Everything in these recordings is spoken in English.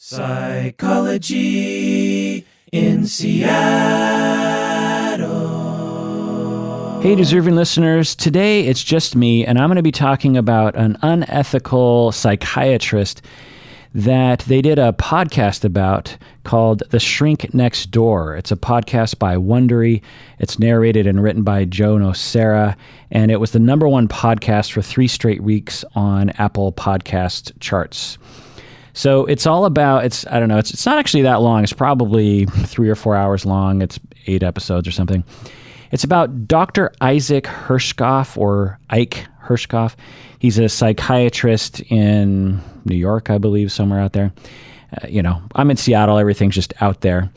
Psychology in Seattle. Hey, deserving listeners. Today it's just me, and I'm going to be talking about an unethical psychiatrist that they did a podcast about called The Shrink Next Door. It's a podcast by Wondery. It's narrated and written by Joe Nocera, and it was the #1 podcast for 3 straight weeks on Apple Podcast charts. So it's all about, it's not actually that long. It's probably 3 or 4 hours long. It's 8 episodes or something. It's about Dr. Isaac Herschkopf, or Ike Herschkopf. He's a psychiatrist in New York, I believe, somewhere out there. I'm in Seattle. Everything's just out there.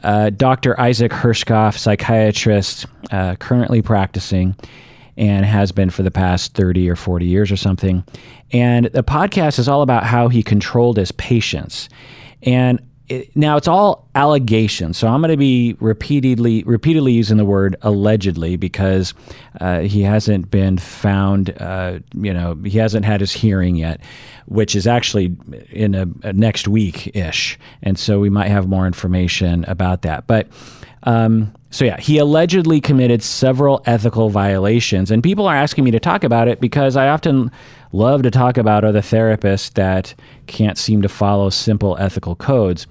Dr. Isaac Herschkopf, psychiatrist, currently practicing, and has been for the past 30 or 40 years or something. And the podcast is all about how he controlled his patients. And now it's all allegations. So I'm going to be repeatedly using the word allegedly because he hasn't been found, he hasn't had his hearing yet, which is actually in a next week-ish. And so we might have more information about that. But he allegedly committed several ethical violations, and people are asking me to talk about it because I often love to talk about other therapists that can't seem to follow simple ethical codes.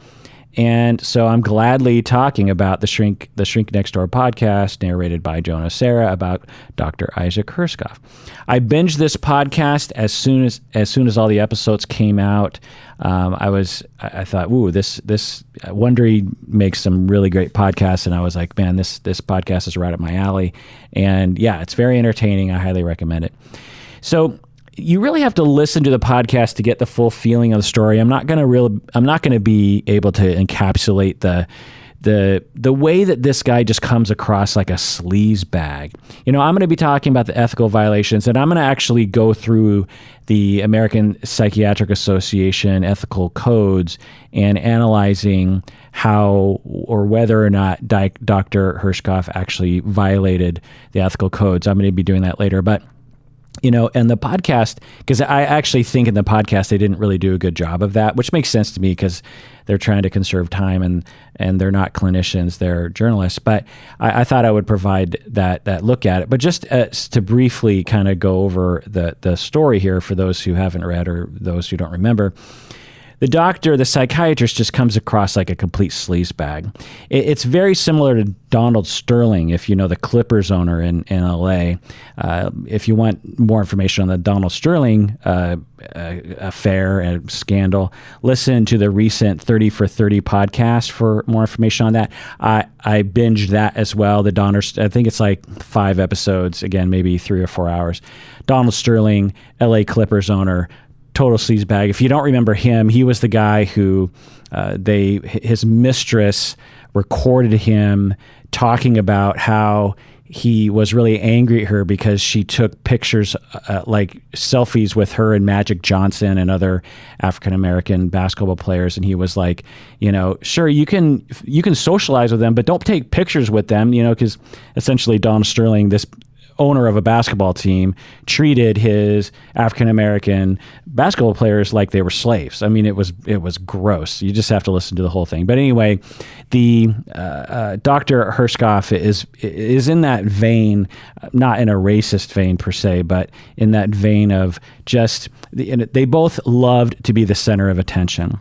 And so I'm gladly talking about the Shrink Next Door podcast, narrated by Joe Nocera, about Dr. Isaac Herschkopf. I binged this podcast as soon as all the episodes came out. I thought, this Wondery makes some really great podcasts, and I was like, man, this podcast is right up my alley. And yeah, it's very entertaining. I highly recommend it. So you really have to listen to the podcast to get the full feeling of the story. I'm not going to be able to encapsulate the way that this guy just comes across like a sleaze bag. I'm going to be talking about the ethical violations, and I'm going to actually go through the American Psychiatric Association ethical codes and analyzing how or whether or not Dr. Herschkopf actually violated the ethical codes. I'm going to be doing that later, but and the podcast, because I actually think in the podcast they didn't really do a good job of that, which makes sense to me because they're trying to conserve time and they're not clinicians, they're journalists. But I thought I would provide that look at it. But just to briefly kind of go over the story here for those who haven't read or those who don't remember. The psychiatrist just comes across like a complete sleazebag. It's very similar to Donald Sterling, if you know the Clippers owner in LA. If you want more information on the Donald Sterling affair and scandal, listen to the recent 30 for 30 podcast for more information on that. I binged that as well. I think it's like 5 episodes, again, maybe 3 or 4 hours. Donald Sterling, LA Clippers owner, total sleazebag. If you don't remember him, he was the guy who his mistress recorded him talking about how he was really angry at her because she took pictures like selfies with her and Magic Johnson and other African-American basketball players. And he was like, sure, you can socialize with them, but don't take pictures with them, because essentially Donald Sterling, this owner of a basketball team, treated his African-American basketball players like they were slaves. I mean, it was gross. You just have to listen to the whole thing. But anyway, the Dr. Herschkopf is in that vein, not in a racist vein per se, but in that vein of just, they both loved to be the center of attention.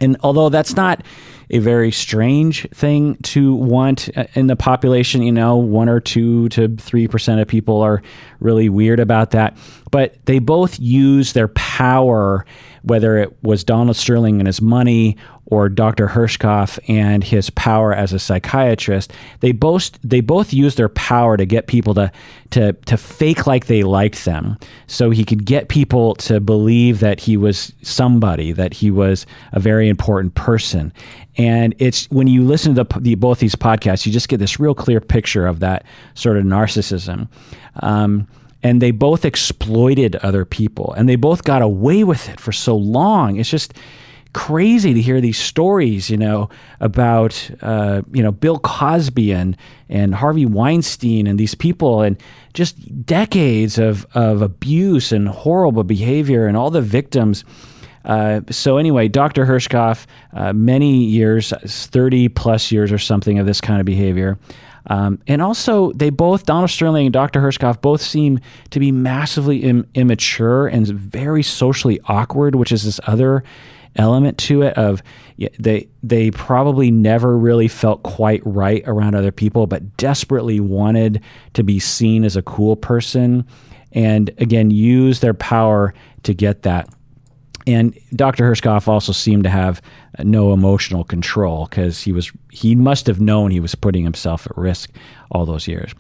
And although that's not a very strange thing to want in the population, 1 or 2 to 3% of people are really weird about that. But they both use their power, whether it was Donald Sterling and his money or Dr. Herschkopf and his power as a psychiatrist. They both use their power to get people to fake like they liked them, so he could get people to believe that he was somebody, that he was a very important person. And it's when you listen to both these podcasts, you just get this real clear picture of that sort of narcissism. And they both exploited other people, and they both got away with it for so long. It's just crazy to hear these stories, about, Bill Cosby and Harvey Weinstein and these people, and just decades of abuse and horrible behavior, and all the victims So anyway, Dr. Herschkopf, many years, 30 plus years or something of this kind of behavior. And also, they both, Donald Sterling and Dr. Herschkopf, both seem to be massively immature and very socially awkward, which is this other element to it of they probably never really felt quite right around other people, but desperately wanted to be seen as a cool person, and again, use their power to get that. And Dr. Herschkopf also seemed to have no emotional control because he must have known he was putting himself at risk all those years.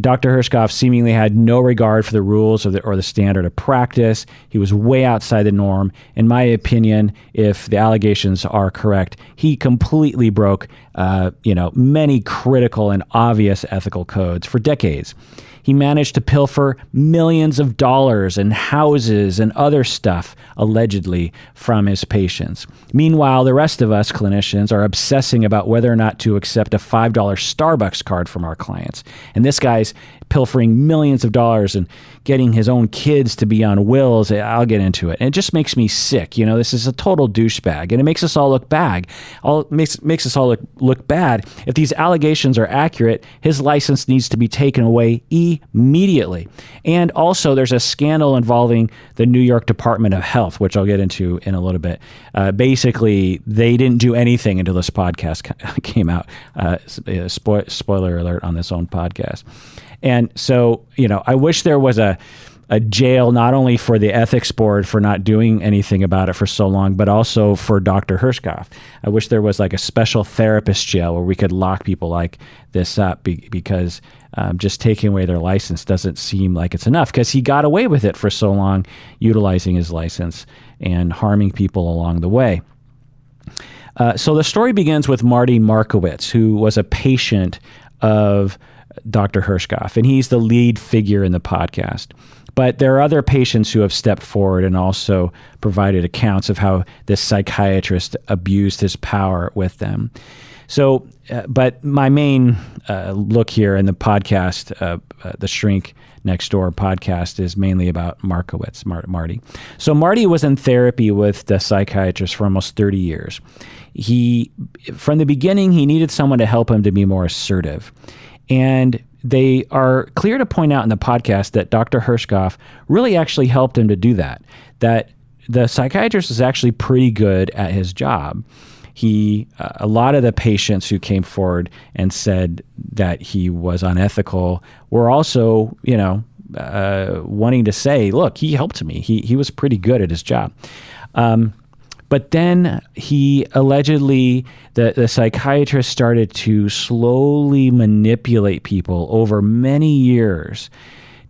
Dr. Herschkopf seemingly had no regard for the rules or the standard of practice. He was way outside the norm. In my opinion, if the allegations are correct, he completely broke many critical and obvious ethical codes for decades. He managed to pilfer millions of dollars and houses and other stuff, allegedly, from his patients. Meanwhile, the rest of us clinicians are obsessing about whether or not to accept a $5 Starbucks card from our clients. And this guy's pilfering millions of dollars and getting his own kids to be on wills. I'll get into it. And it just makes me sick. This is a total douchebag, and it makes us all look bad. Makes us all look bad. If these allegations are accurate, his license needs to be taken away immediately. And also, there's a scandal involving the New York Department of Health, which I'll get into in a little bit. Basically, they didn't do anything until this podcast came out. Spoiler alert on this own podcast. And so, I wish there was a jail not only for the ethics board for not doing anything about it for so long, but also for Dr. Herschkopf. I wish there was like a special therapist jail where we could lock people like this up because just taking away their license doesn't seem like it's enough, because he got away with it for so long, utilizing his license and harming people along the way. So the story begins with Marty Markowitz, who was a patient of Dr. Herschkopf, and he's the lead figure in the podcast. But there are other patients who have stepped forward and also provided accounts of how this psychiatrist abused his power with them. So, but my main look here in the podcast, the Shrink Next Door podcast, is mainly about Markowitz, Marty. So Marty was in therapy with the psychiatrist for almost 30 years. From the beginning, he needed someone to help him to be more assertive. And they are clear to point out in the podcast that Dr. Herschkopf really actually helped him to do that the psychiatrist is actually pretty good at his job. A lot of the patients who came forward and said that he was unethical were also, wanting to say, look, he helped me. He was pretty good at his job. But then he allegedly, the psychiatrist started to slowly manipulate people over many years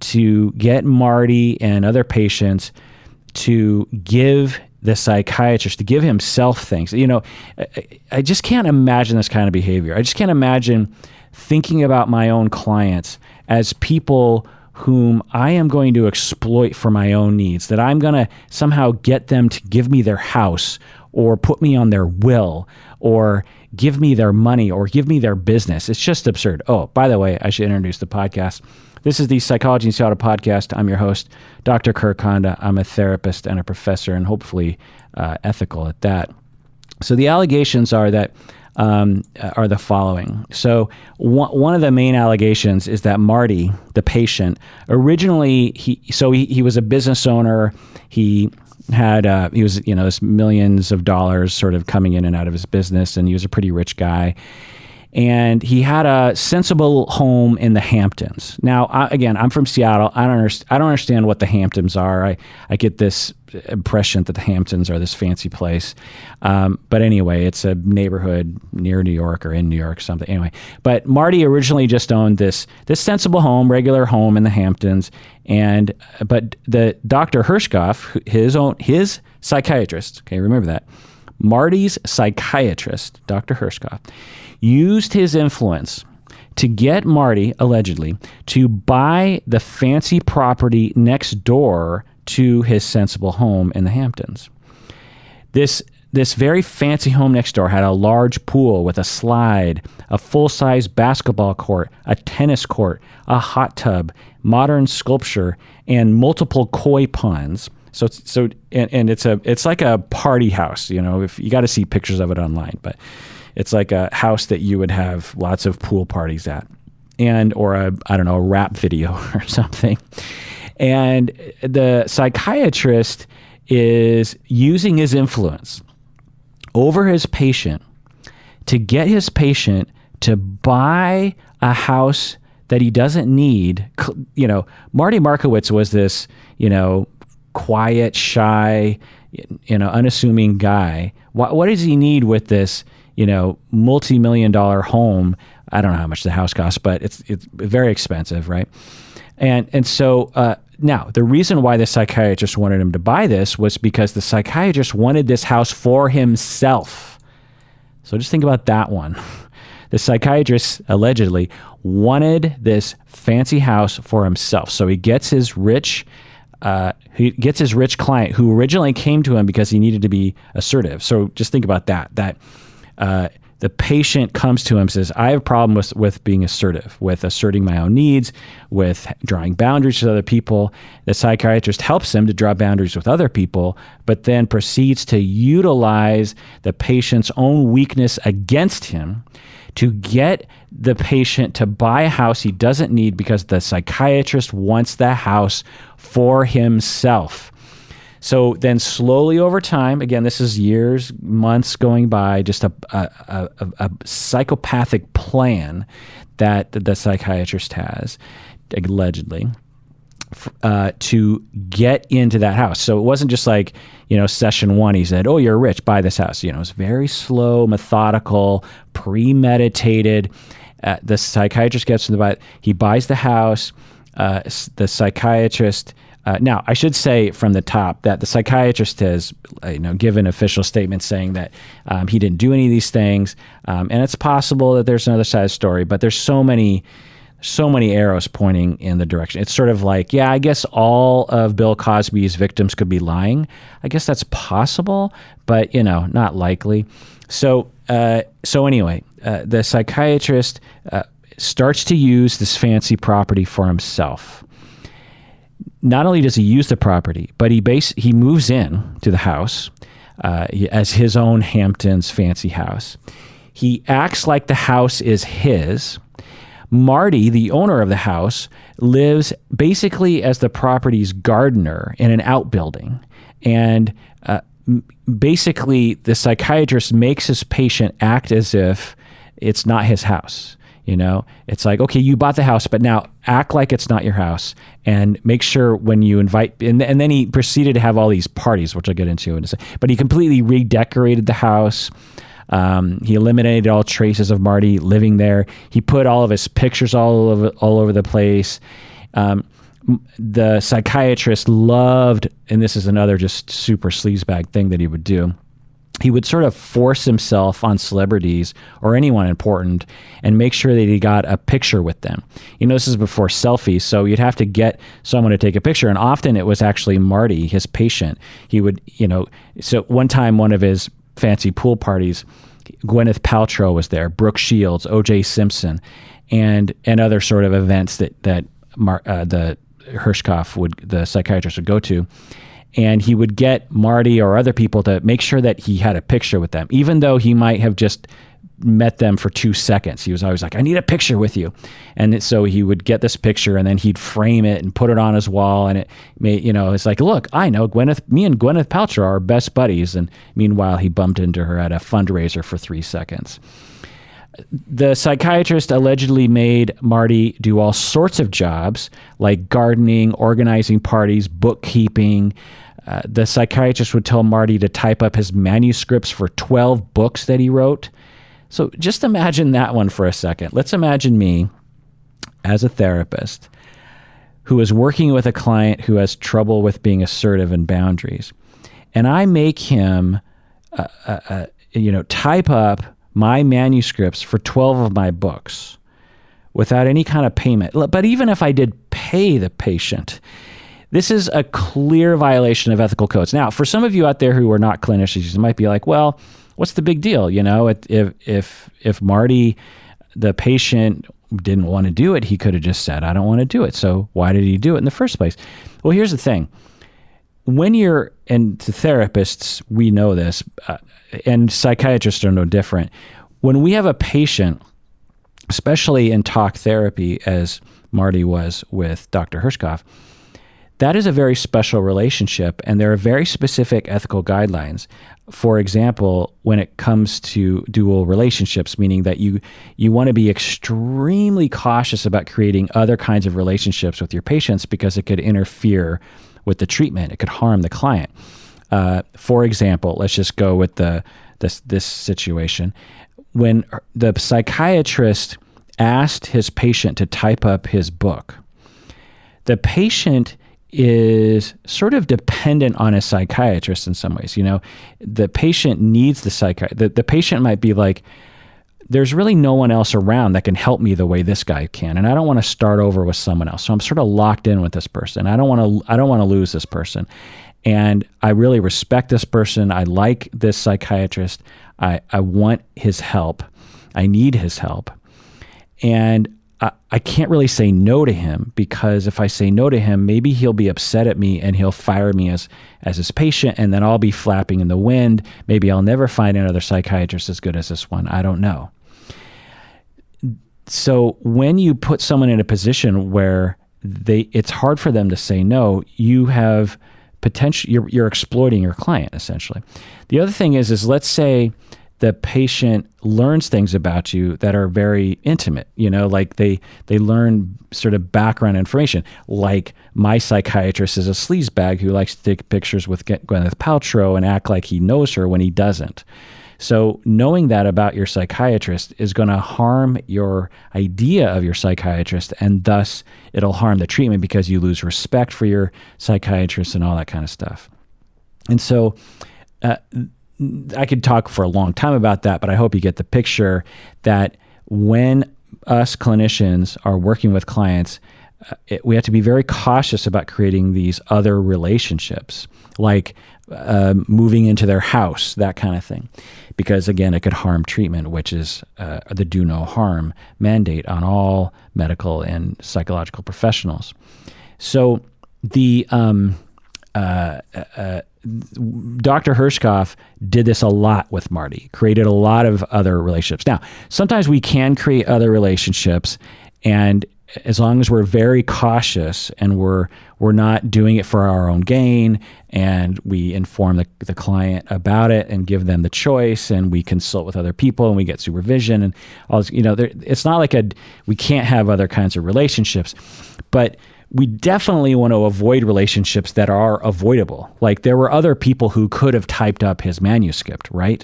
to get Marty and other patients to give the psychiatrist, to give himself things. I just can't imagine this kind of behavior. I just can't imagine thinking about my own clients as people whom I am going to exploit for my own needs, that I'm going to somehow get them to give me their house or put me on their will or give me their money or give me their business. It's just absurd. Oh, by the way, I should introduce the podcast. This is the Psychology in Seattle podcast. I'm your host, Dr. Kirk Honda. I'm a therapist and a professor, and hopefully ethical at that. So the allegations are that are the following. So one of the main allegations is that Marty, the patient, originally he was a business owner. He was this millions of dollars sort of coming in and out of his business, and he was a pretty rich guy. And he had a sensible home in the Hamptons. Now, again, I'm from Seattle. I don't understand what the Hamptons are. I get this impression that the Hamptons are this fancy place. But anyway, it's a neighborhood near New York or in New York, something. Anyway, but Marty originally just owned this sensible home, regular home in the Hamptons. But the Dr. Herschkopf, his psychiatrist, okay, remember that, Marty's psychiatrist, Dr. Herschkopf, used his influence to get Marty, allegedly, to buy the fancy property next door to his sensible home in the Hamptons. This very fancy home next door had a large pool with a slide, a full-size basketball court, a tennis court, a hot tub, modern sculpture, and multiple koi ponds It's like a party house, if you got to see pictures of it online, but it's like a house that you would have lots of pool parties at, or a rap video or something. And the psychiatrist is using his influence over his patient to get his patient to buy a house that he doesn't need. Marty Markowitz was this, quiet, shy, unassuming guy. What does he need with this, multi-million-dollar home? I don't know how much the house costs, but it's very expensive, right? And so now the reason why the psychiatrist wanted him to buy this was because the psychiatrist wanted this house for himself. So just think about that one. The psychiatrist allegedly wanted this fancy house for himself. So he gets his rich client who originally came to him because he needed to be assertive. So just think about that the patient comes to him and says, I have a problem with being assertive, with asserting my own needs, with drawing boundaries with other people. The psychiatrist helps him to draw boundaries with other people, but then proceeds to utilize the patient's own weakness against him to get the patient to buy a house he doesn't need because the psychiatrist wants the house for himself. So then slowly over time, again, this is years, months going by, just a psychopathic plan that the psychiatrist has, allegedly, to get into that house. So it wasn't just like, session one, he said, oh, you're rich, buy this house. It's very slow, methodical, premeditated. The psychiatrist gets to buy it. He buys the house. The psychiatrist... now, I should say from the top that the psychiatrist has given official statements saying that he didn't do any of these things. And it's possible that there's another side of the story, but there's so many arrows pointing in the direction. It's sort of like, I guess all of Bill Cosby's victims could be lying. I guess that's possible, but, not likely. So anyway, the psychiatrist starts to use this fancy property for himself. Not only does he use the property, but he moves in to the house as his own Hamptons fancy house. He acts like the house is his. Marty, the owner of the house, lives basically as the property's gardener in an outbuilding. And basically, the psychiatrist makes his patient act as if it's not his house. It's like, okay, you bought the house, but now act like it's not your house and make sure when you invite, and then he proceeded to have all these parties, which I'll get into in a second, but he completely redecorated the house. He eliminated all traces of Marty living there. He put all of his pictures all over the place. The psychiatrist loved, and this is another just super sleazebag thing that he would do. He would sort of force himself on celebrities or anyone important and make sure that he got a picture with them. This is before selfies, so you'd have to get someone to take a picture. And often it was actually Marty, his patient. He would, so one time, one of his fancy pool parties, Gwyneth Paltrow was there, Brooke Shields, O.J. Simpson, and other sort of events that the Herschkopf the psychiatrist would go to. And he would get Marty or other people to make sure that he had a picture with them, even though he might have just met them for 2 seconds. He was always like, I need a picture with you. And so he would get this picture and then he'd frame it and put it on his wall. And it made, it's like, look, I know me and Gwyneth Paltrow are best buddies. And meanwhile, he bumped into her at a fundraiser for 3 seconds. The psychiatrist allegedly made Marty do all sorts of jobs like gardening, organizing parties, bookkeeping. The psychiatrist would tell Marty to type up his manuscripts for 12 books that he wrote. So just imagine that one for a second. Let's imagine me as a therapist who is working with a client who has trouble with being assertive and boundaries. And I make him, type up my manuscripts for 12 of my books without any kind of payment. But even if I did pay the patient, this is a clear violation of ethical codes. Now, for some of you out there who are not clinicians, you might be like, well, what's the big deal? If Marty, the patient, didn't want to do it, he could have just said, I don't want to do it. So why did he do it in the first place? Well, here's the thing. when you're, and to therapists, we know this, and psychiatrists are no different. When we have a patient, especially in talk therapy, as Marty was with Dr. Herschkopf, that is a very special relationship, and there are very specific ethical guidelines. For example, when it comes to dual relationships, meaning that you want to be extremely cautious about creating other kinds of relationships with your patients because it could interfere with the treatment. It could harm the client. For example, let's just go with this situation. When the psychiatrist asked his patient to type up his book, the patient is sort of dependent on a psychiatrist in some ways. The patient needs the psychiatrist. The patient might be like, there's really no one else around that can help me the way this guy can, and I don't want to start over with someone else. So I'm sort of locked in with this person. I don't want to lose this person, and I really respect this person. I like this psychiatrist. I want his help. I need his help, and I can't really say no to him, because if I say no to him, maybe he'll be upset at me and he'll fire me as his patient, and then I'll be flapping in the wind. Maybe I'll never find another psychiatrist as good as this one. I don't know. So when you put someone in a position where it's hard for them to say no, you have potential. You're exploiting your client, essentially. The other thing is let's say the patient learns things about you that are very intimate, like they learn sort of background information, like my psychiatrist is a sleazebag who likes to take pictures with Gwyneth Paltrow and act like he knows her when he doesn't. So knowing that about your psychiatrist is going to harm your idea of your psychiatrist, and thus it'll harm the treatment because you lose respect for your psychiatrist and all that kind of stuff. And so I could talk for a long time about that, but I hope you get the picture that when us clinicians are working with clients, we have to be very cautious about creating these other relationships, like moving into their house, that kind of thing. Because again, it could harm treatment, which is the do no harm mandate on all medical and psychological professionals. So the Dr. Herschkopf did this a lot with Marty, created a lot of other relationships. Now, sometimes we can create other relationships, and as long as we're very cautious and we're not doing it for our own gain, and we inform the client about it and give them the choice, and we consult with other people and we get supervision and all this, it's not like we can't have other kinds of relationships, but we definitely want to avoid relationships that are avoidable. Like there were other people who could have typed up his manuscript, right?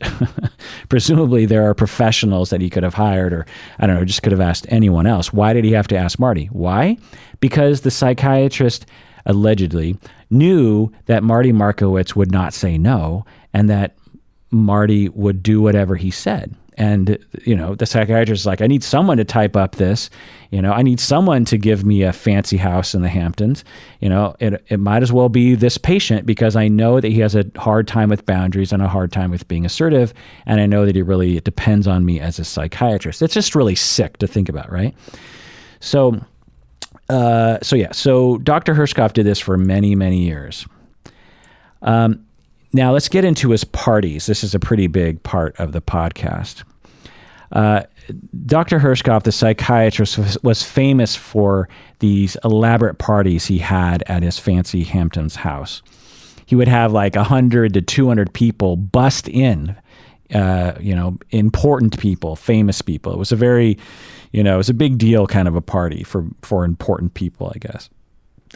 Presumably there are professionals that he could have hired, or I don't know, just could have asked anyone else. Why did he have to ask Marty? Why? Because the psychiatrist allegedly knew that Marty Markowitz would not say no, and that Marty would do whatever he said. And, the psychiatrist is like, I need someone to type up this. I need someone to give me a fancy house in the Hamptons. It might as well be this patient, because I know that he has a hard time with boundaries and a hard time with being assertive. And I know that he really depends on me as a psychiatrist. It's just really sick to think about, right? So Dr. Herschkopf did this for many, many years. Now let's get into his parties. This is a pretty big part of the podcast. Dr. Herschkopf, the psychiatrist, was famous for these elaborate parties he had at his fancy Hamptons house. He would have like 100 to 200 people bust in, important people, famous people. It was a very, it was a big deal kind of a party for important people, I guess.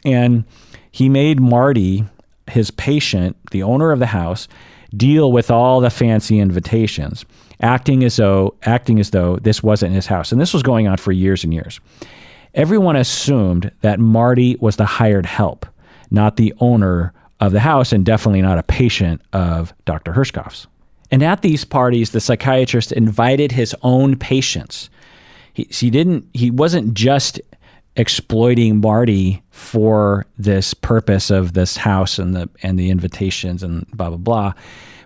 And he made Marty, his patient, the owner of the house, deal with all the fancy invitations, acting as though this wasn't his house. And this was going on for years and years. Everyone assumed that Marty was the hired help, not the owner of the house, and definitely not a patient of Dr. Herschkopf's. And at these parties, the psychiatrist invited his own patients. He wasn't just exploiting Marty for this purpose of this house and the invitations and blah, blah, blah.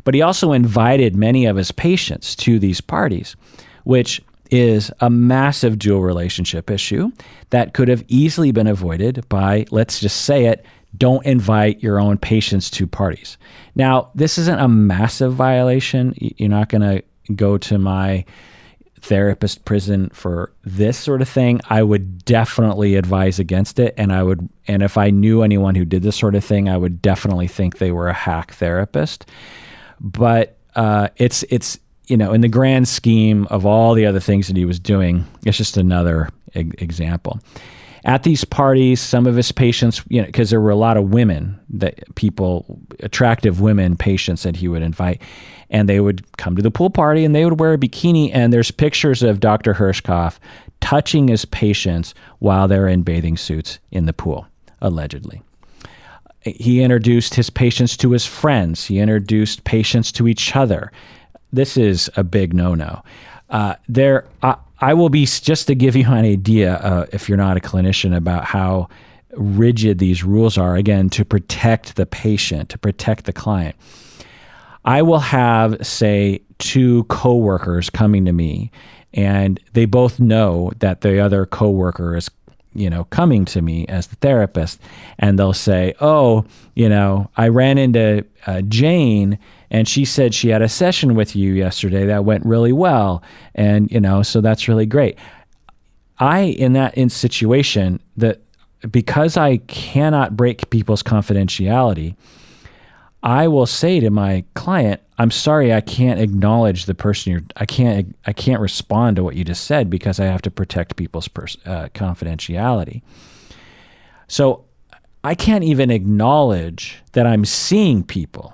But he also invited many of his patients to these parties, which is a massive dual relationship issue that could have easily been avoided by, let's just say it, don't invite your own patients to parties. Now, this isn't a massive violation. You're not going to go to my therapist prison for this sort of thing. I would definitely advise against it. And if I knew anyone who did this sort of thing, I would definitely think they were a hack therapist. But it's in the grand scheme of all the other things that he was doing, it's just another example. At these parties, some of his patients, because there were a lot of attractive women patients that he would invite, and they would come to the pool party and they would wear a bikini, and there's pictures of Dr. Herschkopf touching his patients while they're in bathing suits in the pool, allegedly. He introduced his patients to his friends. He introduced patients to each other. This is a big no-no. I will be, just to give you an idea, if you're not a clinician, about how rigid these rules are, again, to protect the patient, to protect the client. I will have, say, two coworkers coming to me, and they both know that the other coworker is, coming to me as the therapist, and they'll say, I ran into Jane, and she said she had a session with you yesterday that went really well. And, so that's really great. In that situation, because I cannot break people's confidentiality, I will say to my client, I'm sorry, I can't acknowledge the person I can't respond to what you just said because I have to protect people's confidentiality. So I can't even acknowledge that I'm seeing people,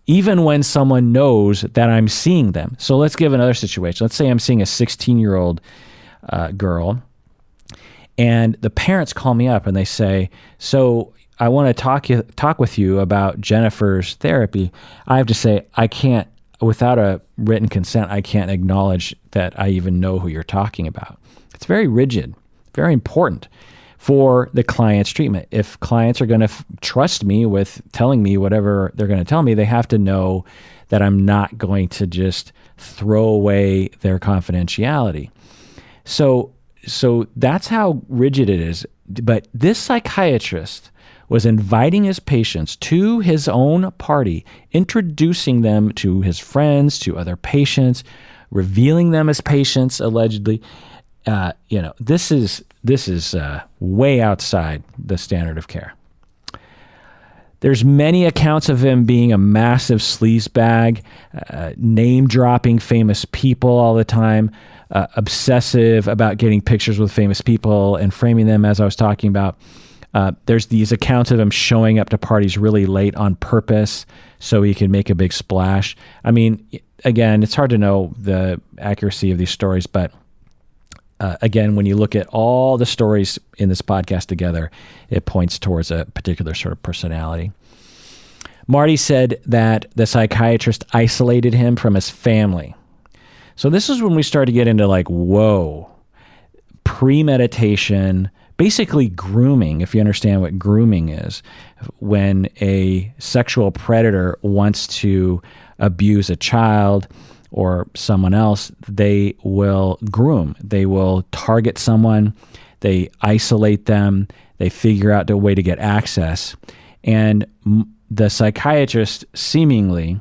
even when someone knows that I'm seeing them. So let's give another situation. Let's say I'm seeing a 16-year-old girl, and the parents call me up and they say, so I want to talk with you about Jennifer's therapy. I have to say, I can't, without a written consent, I can't acknowledge that I even know who you're talking about. It's very rigid, very important for the client's treatment. If clients are going to trust me with telling me whatever they're going to tell me, they have to know that I'm not going to just throw away their confidentiality. So that's how rigid it is. But this psychiatrist was inviting his patients to his own party, introducing them to his friends, to other patients, revealing them as patients, allegedly. This is way outside the standard of care. There's many accounts of him being a massive sleazebag, name-dropping famous people all the time, obsessive about getting pictures with famous people and framing them, as I was talking about. There's these accounts of him showing up to parties really late on purpose so he can make a big splash. I mean, again, it's hard to know the accuracy of these stories, but again, when you look at all the stories in this podcast together, it points towards a particular sort of personality. Marty said that the psychiatrist isolated him from his family. So this is when we start to get into premeditation, basically grooming, if you understand what grooming is. When a sexual predator wants to abuse a child or someone else, they will groom. They will target someone, they isolate them, they figure out a way to get access. And the psychiatrist seemingly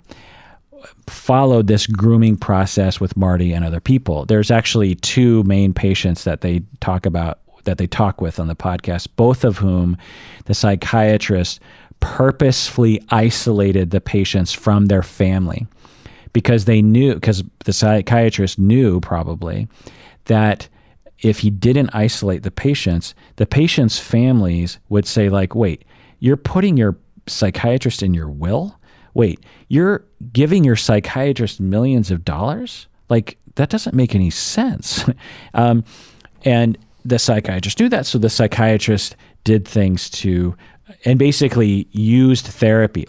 followed this grooming process with Marty and other people. There's actually two main patients that they talk with on the podcast, both of whom the psychiatrist purposefully isolated the patients from their family because the psychiatrist knew probably that if he didn't isolate the patients families would say wait, you're putting your psychiatrist in your will? Wait, you're giving your psychiatrist millions of dollars? That doesn't make any sense. And the psychiatrist knew that, so the psychiatrist did things and basically used therapy.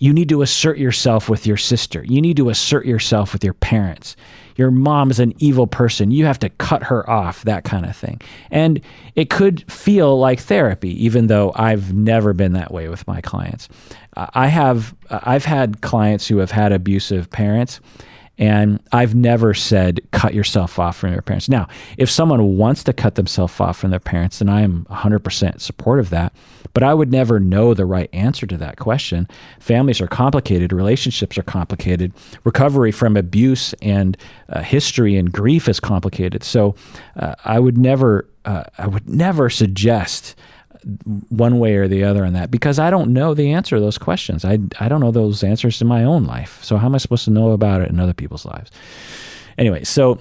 You need to assert yourself with your sister. You need to assert yourself with your parents. Your mom is an evil person. You have to cut her off, that kind of thing. And it could feel like therapy, even though I've never been that way with my clients. I've had clients who have had abusive parents, And I've never said, cut yourself off from your parents. Now, if someone wants to cut themselves off from their parents, then I am 100% supportive of that. But I would never know the right answer to that question. Families are complicated. Relationships are complicated. Recovery from abuse and history and grief is complicated. So I would never suggest one way or the other on that, because I don't know the answer to those questions. I don't know those answers in my own life. So how am I supposed to know about it in other people's lives? Anyway, so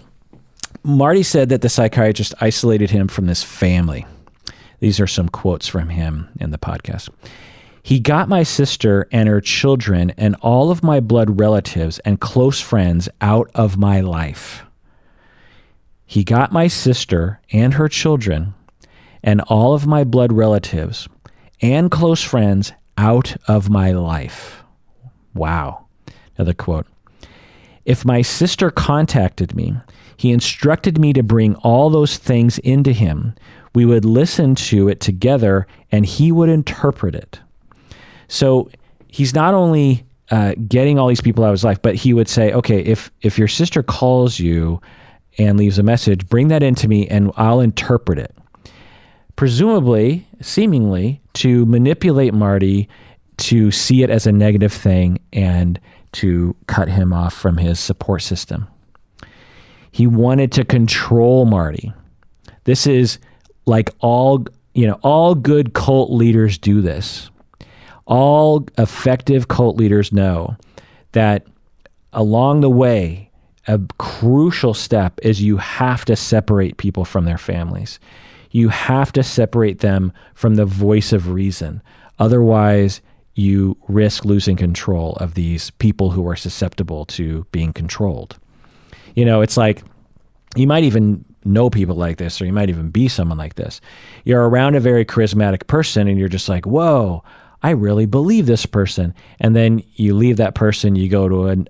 Marty said that the psychiatrist isolated him from this family. These are some quotes from him in the podcast. He got my sister and her children and all of my blood relatives and close friends out of my life. He got my sister and her children and all of my blood relatives and close friends out of my life. Wow. Another quote. If my sister contacted me, he instructed me to bring all those things into him. We would listen to it together and he would interpret it. So he's not only getting all these people out of his life, but he would say, okay, if your sister calls you and leaves a message, bring that into me and I'll interpret it. Presumably, seemingly, to manipulate Marty to see it as a negative thing and to cut him off from his support system. He wanted to control Marty. This is like all good cult leaders do this. All effective cult leaders know that along the way, a crucial step is you have to separate people from their families. You have to separate them from the voice of reason. Otherwise, you risk losing control of these people who are susceptible to being controlled. You know, it's like you might even know people like this, or you might even be someone like this. You're around a very charismatic person and you're just like, whoa, I really believe this person. And then you leave that person, you go to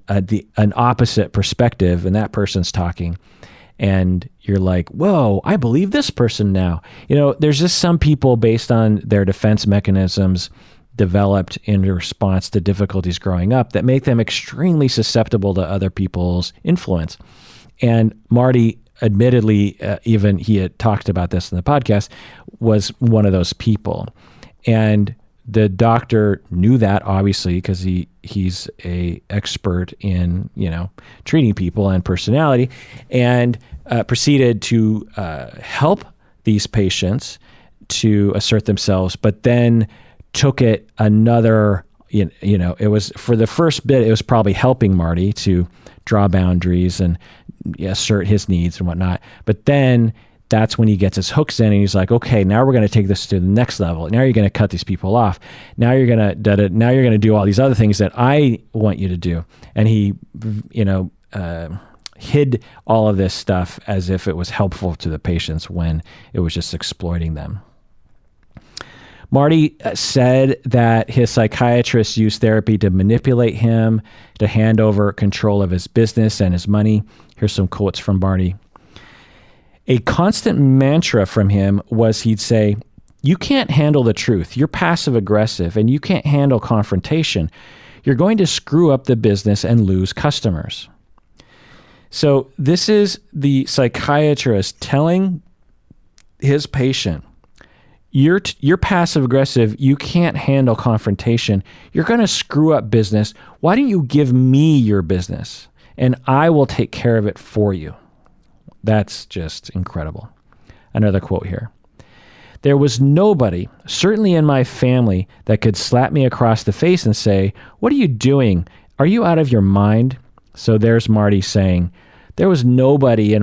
an opposite perspective and that person's talking. And you're like, whoa, I believe this person now. You know, there's just some people based on their defense mechanisms developed in response to difficulties growing up that make them extremely susceptible to other people's influence. And Marty, admittedly, even he had talked about this in the podcast, was one of those people. And the doctor knew that, obviously, because he's a expert in, treating people and personality, and proceeded to help these patients to assert themselves, but then took it another, it was, for the first bit, it was probably helping Marty to draw boundaries and assert his needs and whatnot. But then that's when he gets his hooks in and he's like, okay, now we're going to take this to the next level. Now you're going to cut these people off. Now you're going to do all these other things that I want you to do. And he, hid all of this stuff as if it was helpful to the patients when it was just exploiting them. Marty said that his psychiatrist used therapy to manipulate him, to hand over control of his business and his money. Here's some quotes from Marty. A constant mantra from him was he'd say, you can't handle the truth. You're passive aggressive and you can't handle confrontation. You're going to screw up the business and lose customers. So this is the psychiatrist telling his patient, you're passive aggressive. You can't handle confrontation. You're going to screw up business. Why don't you give me your business and I will take care of it for you? That's just incredible. Another quote here. There was nobody, certainly in my family, that could slap me across the face and say, what are you doing? Are you out of your mind? So there's Marty saying, there was nobody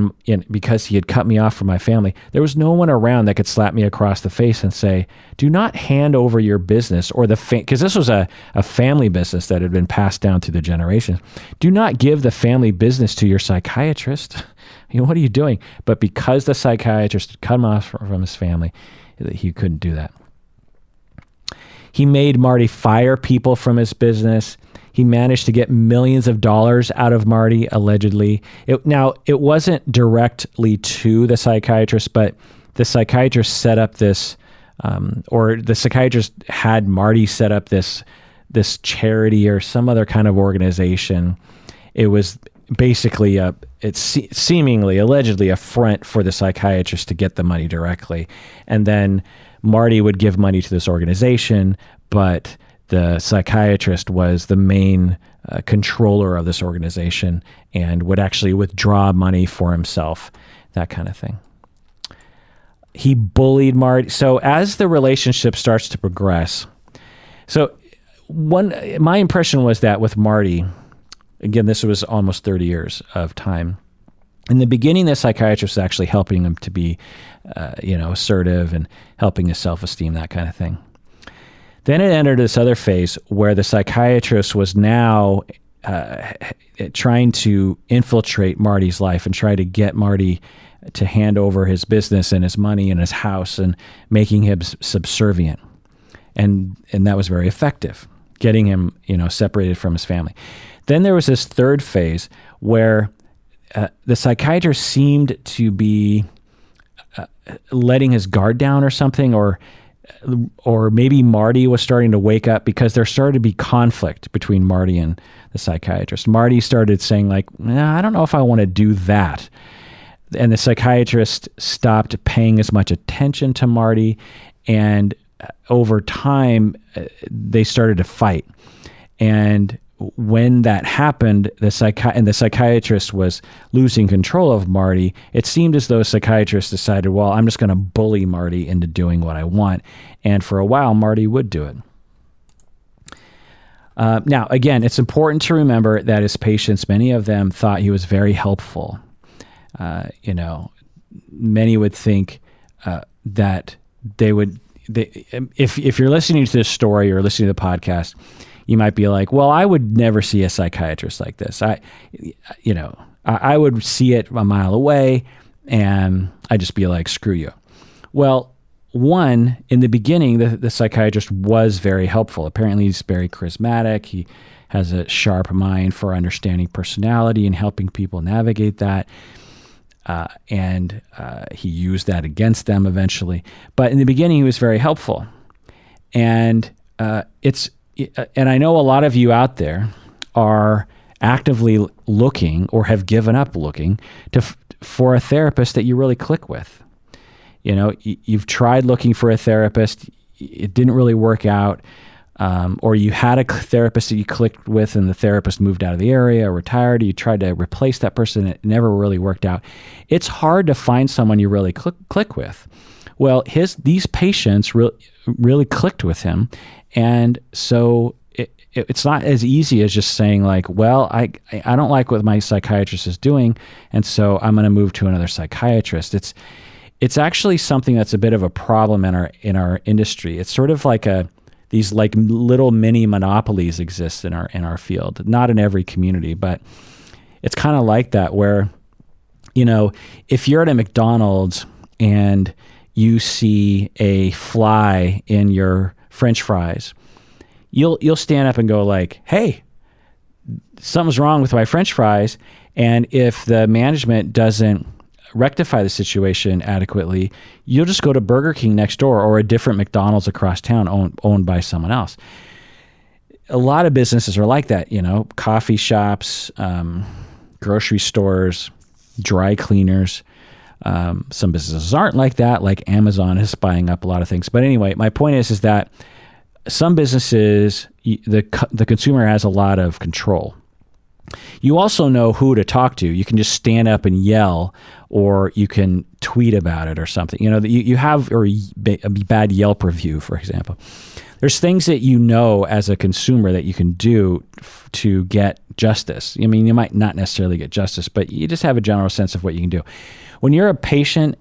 because he had cut me off from my family. There was no one around that could slap me across the face and say, do not hand over your business or because this was a family business that had been passed down through the generations. Do not give the family business to your psychiatrist. What are you doing? But because the psychiatrist had cut him off from his family, he couldn't do that. He made Marty fire people from his business. He managed to get millions of dollars out of Marty, allegedly. It wasn't directly to the psychiatrist, but the psychiatrist set up this, or the psychiatrist had Marty set up this charity or some other kind of organization. It was basically seemingly, allegedly a front for the psychiatrist to get the money directly. And then Marty would give money to this organization, but the psychiatrist was the main controller of this organization and would actually withdraw money for himself, that kind of thing. He bullied Marty. So as the relationship starts to progress, my impression was that with Marty, again, this was almost 30 years of time. In the beginning, the psychiatrist was actually helping him to be, assertive and helping his self-esteem, that kind of thing. Then it entered this other phase where the psychiatrist was now trying to infiltrate Marty's life and try to get Marty to hand over his business and his money and his house and making him subservient. And that was very effective, getting him, separated from his family. Then there was this third phase where the psychiatrist seemed to be letting his guard down or something, or maybe Marty was starting to wake up because there started to be conflict between Marty and the psychiatrist. Marty started saying like, I don't know if I want to do that. And the psychiatrist stopped paying as much attention to Marty. And over time, they started to fight. And when that happened, the psychiatrist was losing control of Marty, it seemed as though the psychiatrist decided, well, I'm just going to bully Marty into doing what I want. And for a while, Marty would do it. Now, again, it's important to remember that his patients, many of them thought he was very helpful. Many would think that if you're listening to this story or listening to the podcast, you might be like, well, I would never see a psychiatrist like this. I would see it a mile away and I'd just be like, screw you. Well, one, in the beginning, the psychiatrist was very helpful. Apparently he's very charismatic. He has a sharp mind for understanding personality and helping people navigate that. And he used that against them eventually. But in the beginning, he was very helpful. And and I know a lot of you out there are actively looking or have given up looking for a therapist that you really click with. You've tried looking for a therapist, it didn't really work out, or you had a therapist that you clicked with and the therapist moved out of the area or retired, or you tried to replace that person, it never really worked out. It's hard to find someone you really click with. Well, these patients really clicked with him, and so it's not as easy as just saying like, well, I don't like what my psychiatrist is doing, and so I'm going to move to another psychiatrist. It's actually something that's a bit of a problem in our industry. It's sort of like these like little mini monopolies exist in our field. Not in every community, but it's kind of like that where, if you're at a McDonald's and you see a fly in your French fries, you'll stand up and go like, hey, something's wrong with my French fries. And if the management doesn't rectify the situation adequately, you'll just go to Burger King next door or a different McDonald's across town owned by someone else. A lot of businesses are like that, coffee shops, grocery stores, dry cleaners. Some businesses aren't like that, like Amazon is buying up a lot of things. But anyway, my point is that some businesses, the consumer has a lot of control. You also know who to talk to. You can just stand up and yell, or you can tweet about it or something. You have or a bad Yelp review, for example. There's things that as a consumer that you can do to get justice. I mean, you might not necessarily get justice, but you just have a general sense of what you can do. When you're a patient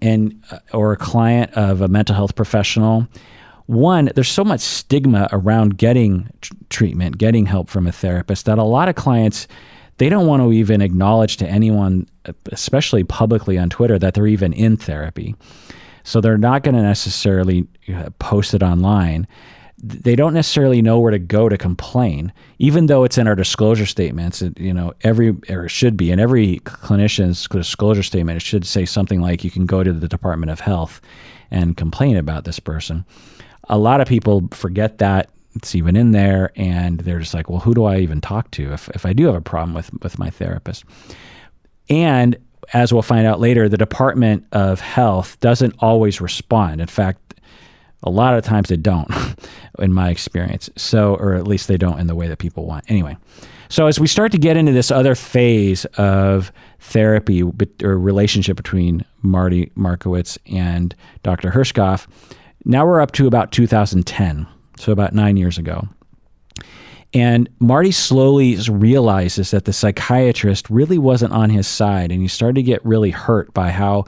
or a client of a mental health professional, one, there's so much stigma around getting treatment, getting help from a therapist, that a lot of clients, they don't want to even acknowledge to anyone, especially publicly on Twitter, that they're even in therapy. So they're not going to necessarily post it online. They don't necessarily know where to go to complain, even though it's in our disclosure statements. It should be in every clinician's disclosure statement. It should say something like, you can go to the Department of Health and complain about this person. A lot of people forget that. it's even in there. And they're just like, well, who do I even talk to if I do have a problem with my therapist? And as we'll find out later, the Department of Health doesn't always respond. In fact, a lot of times they don't, in my experience. So, or at least they don't in the way that people want. Anyway, so as we start to get into this other phase of therapy or relationship between Marty Markowitz and Dr. Herschkopf, now we're up to about 2010, so about 9 years ago. And Marty slowly realizes that the psychiatrist really wasn't on his side, and he started to get really hurt by how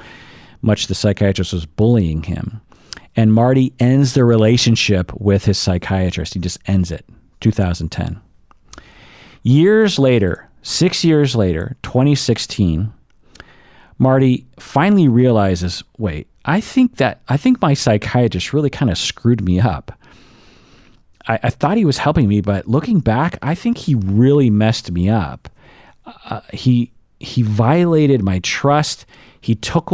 much the psychiatrist was bullying him. And Marty ends the relationship with his psychiatrist. He just ends it, 2010. Years later, 6 years later, 2016, Marty finally realizes, wait, I think my psychiatrist really kind of screwed me up. I thought he was helping me, but looking back, I think he really messed me up. He violated my trust. He took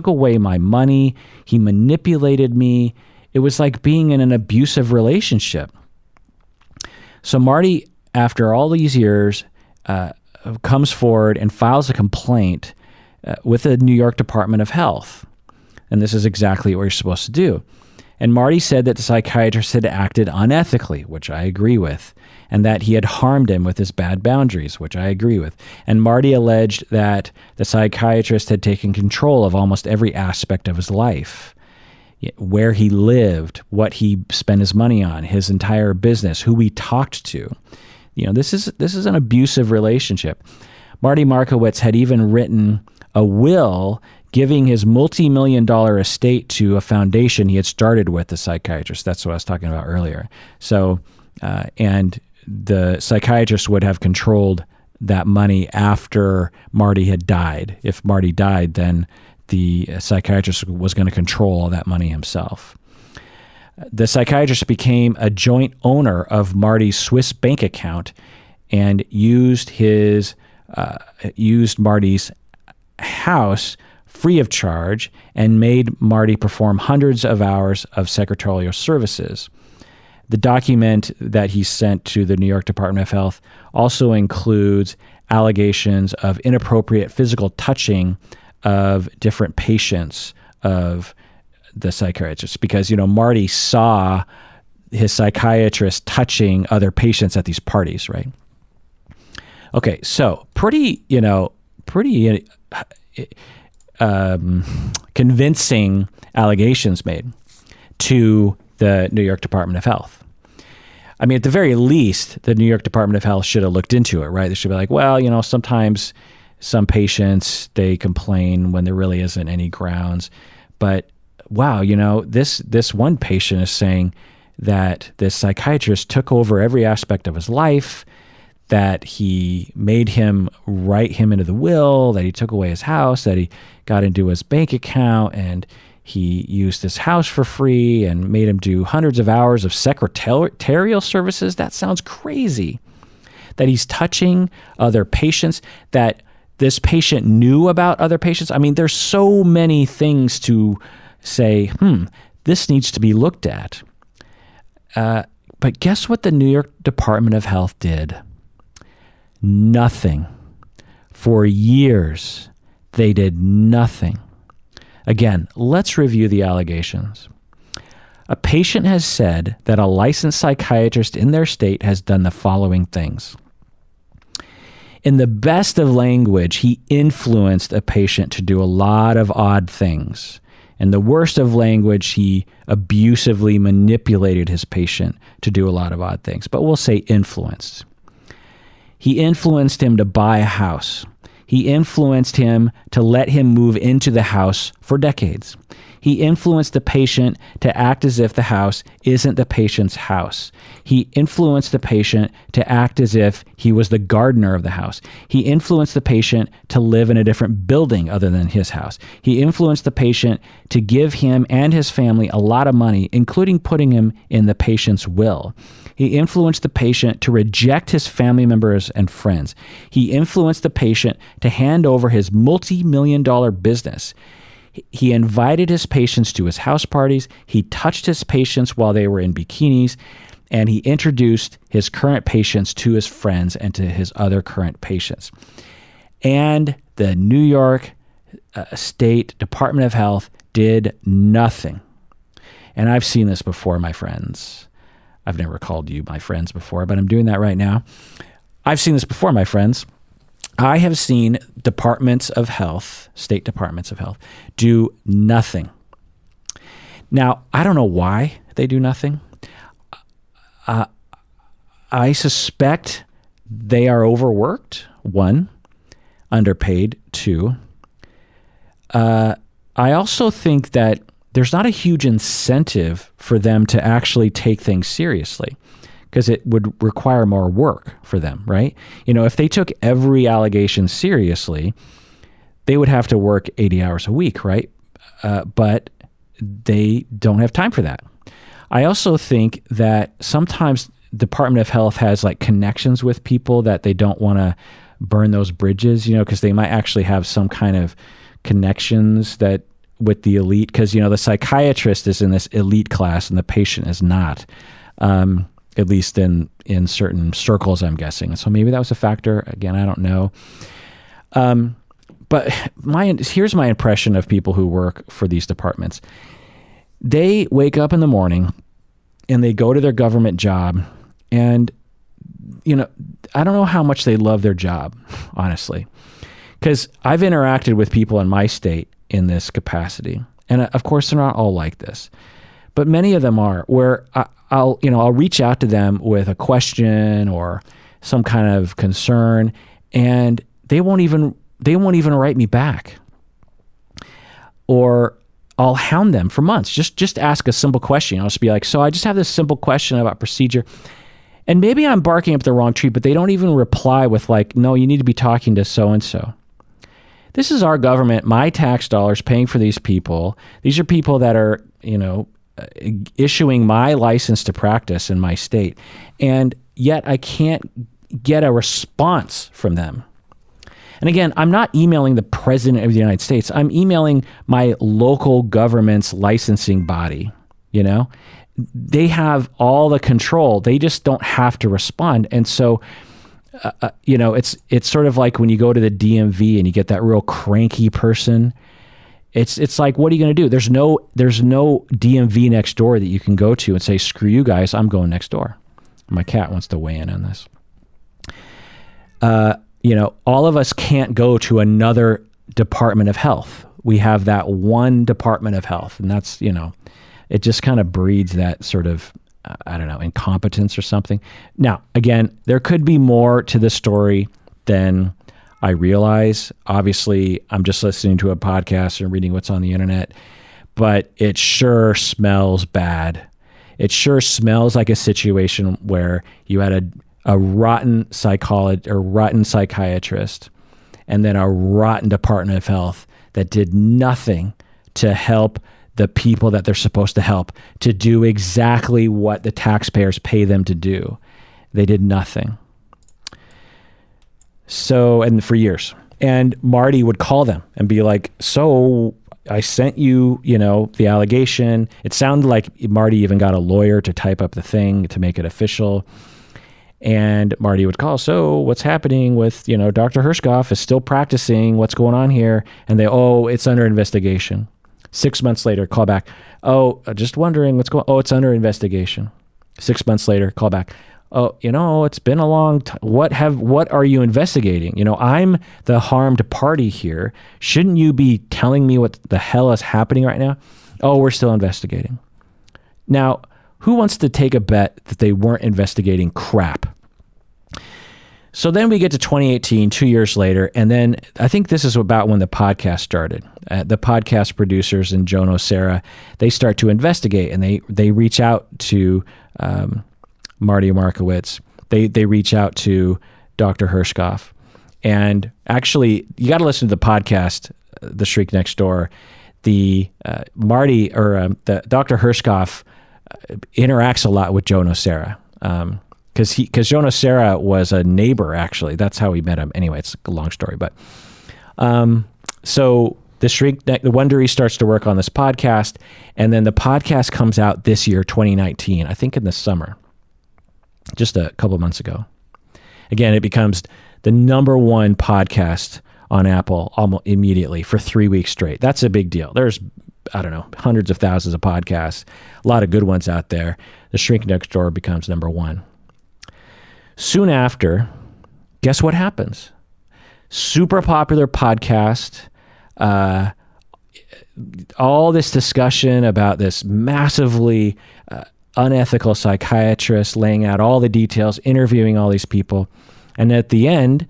away my money. He manipulated me. It was like being in an abusive relationship. So Marty, after all these years, comes forward and files a complaint with the New York Department of Health. And this is exactly what you're supposed to do. And Marty said that the psychiatrist had acted unethically, which I agree with, and that he had harmed him with his bad boundaries, which I agree with. And Marty alleged that the psychiatrist had taken control of almost every aspect of his life, where he lived, what he spent his money on, his entire business, who he talked to. This is an abusive relationship. Marty Markowitz had even written a will giving his multi-million-dollar estate to a foundation he had started with the psychiatrist. That's what I was talking about earlier. So, and the psychiatrist would have controlled that money after Marty had died. If Marty died, then the psychiatrist was going to control all that money himself. The psychiatrist became a joint owner of Marty's Swiss bank account and used Marty's house free of charge and made Marty perform hundreds of hours of secretarial services. The document that he sent to the New York Department of Health also includes allegations of inappropriate physical touching of different patients of the psychiatrist, because, Marty saw his psychiatrist touching other patients at these parties, right? Okay, so pretty convincing allegations made to the New York Department of Health. I mean, at the very least, the New York Department of Health should have looked into it, right? They should be like, well, sometimes some patients, they complain when there really isn't any grounds. But wow, this one patient is saying that this psychiatrist took over every aspect of his life, that he made him write him into the will, that he took away his house, that he got into his bank account, and he used his house for free and made him do hundreds of hours of secretarial services. That sounds crazy. That he's touching other patients, that this patient knew about other patients. I mean, there's so many things to say, this needs to be looked at. But guess what the New York Department of Health did? Nothing. For years, they did nothing. Again, let's review the allegations. A patient has said that a licensed psychiatrist in their state has done the following things. In the best of language, he influenced a patient to do a lot of odd things. In the worst of language, he abusively manipulated his patient to do a lot of odd things. But we'll say influenced. He influenced him to buy a house. He influenced him to let him move into the house for decades. He influenced the patient to act as if the house isn't the patient's house. He influenced the patient to act as if he was the gardener of the house. He influenced the patient to live in a different building other than his house. He influenced the patient to give him and his family a lot of money, including putting him in the patient's will. He influenced the patient to reject his family members and friends. He influenced the patient to hand over his multi-million-dollar business. He invited his patients to his house parties. He touched his patients while they were in bikinis. and he introduced his current patients to his friends and to his other current patients. And the New York State Department of Health did nothing. And I've seen this before, my friends. I've never called you my friends before, but I'm doing that right now. I've seen this before, my friends. I have seen departments of health, state departments of health, do nothing. Now, I don't know why they do nothing. I suspect they are overworked, 1, underpaid, 2. I also think that there's not a huge incentive for them to actually take things seriously, because it would require more work for them, right? If they took every allegation seriously, they would have to work 80 hours a week, right? But they don't have time for that. I also think that sometimes Department of Health has like connections with people that they don't want to burn those bridges, because they might actually have some kind of connections that with the elite, because the psychiatrist is in this elite class and the patient is not, at least in certain circles, I'm guessing. And so maybe that was a factor. Again, I don't know. But here's my impression of people who work for these departments. They wake up in the morning and they go to their government job, and I don't know how much they love their job, honestly, because I've interacted with people in my state in this capacity. And of course, they're not all like this, but many of them are, where I'll reach out to them with a question or some kind of concern, and they won't even write me back. Or I'll hound them for months. Just ask a simple question. I'll just be like, so I just have this simple question about procedure. And maybe I'm barking up the wrong tree, but they don't even reply with like, no, you need to be talking to so-and-so. This is our government, my tax dollars paying for these people. These are people that are, issuing my license to practice in my state. And yet I can't get a response from them. And again, I'm not emailing the president of the United States. I'm emailing my local government's licensing body. They have all the control. They just don't have to respond. And so, it's sort of like when you go to the DMV and you get that real cranky person. It's like, what are you going to do? There's no DMV next door that you can go to and say, screw you guys, I'm going next door. My cat wants to weigh in on this. All of us can't go to another Department of Health. We have that one Department of Health, and that's, it just kind of breeds that sort of, incompetence or something. Now, again, there could be more to this story than I realize. Obviously, I'm just listening to a podcast and reading what's on the internet, but it sure smells bad. It sure smells like a situation where you had a rotten psychologist or rotten psychiatrist, and then a rotten Department of Health that did nothing to help the people that they're supposed to help, to do exactly what the taxpayers pay them to do. They did nothing. So, and for years. And Marty would call them and be like, so I sent you, the allegation. It sounded like Marty even got a lawyer to type up the thing to make it official. And Marty would call, so what's happening with, Dr. Herschkopf is still practicing. What's going on here? And it's under investigation. 6 months later, call back. Oh, just wondering what's going on. Oh, it's under investigation. 6 months later, call back. Oh, it's been a long time. What are you investigating? I'm the harmed party here. Shouldn't you be telling me what the hell is happening right now? Oh, we're still investigating. Now, who wants to take a bet that they weren't investigating crap? So then we get to 2018, 2 years later, and then I think this is about when the podcast started. The podcast producers and Joan O'Sara, they start to investigate, and they reach out to Marty Markowitz. They reach out to Dr. Herschkopf. And actually, you got to listen to the podcast, The Shriek Next Door. The Dr. Herschkopf interacts a lot with Joan O'Sara. Because Joan O'Sara was a neighbor, actually. That's how we met him. Anyway, it's a long story. But so the Wondery starts to work on this podcast, and then the podcast comes out this year, 2019, I think in the summer. just a couple of months ago. Again, it becomes the number one podcast on Apple almost immediately for 3 weeks straight. That's a big deal. There's, I don't know, hundreds of thousands of podcasts, a lot of good ones out there. The Shrink Next Door becomes number one. Soon after, guess what happens? Super popular podcast, all this discussion about this massively unethical psychiatrist, laying out all the details, interviewing all these people. And at the end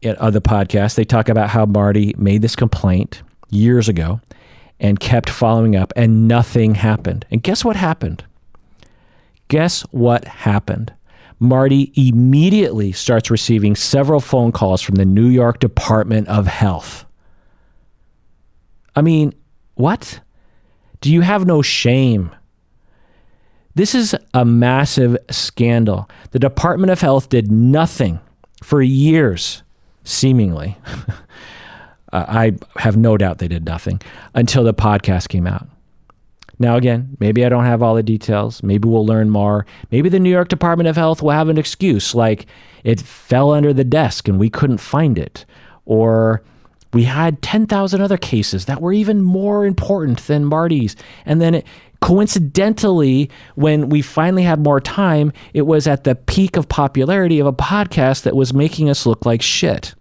of the podcast, they talk about how Marty made this complaint years ago and kept following up, and nothing happened. And guess what happened? Guess what happened? Marty immediately starts receiving several phone calls from the New York Department of Health. I mean, what? Do you have no shame? This is a massive scandal. The Department of Health did nothing for years, seemingly. I have no doubt they did nothing until the podcast came out. Now, again, maybe I don't have all the details. Maybe we'll learn more. Maybe the New York Department of Health will have an excuse, like it fell under the desk and we couldn't find it. Or we had 10,000 other cases that were even more important than Marty's. And then coincidentally, when we finally had more time, it was at the peak of popularity of a podcast that was making us look like shit.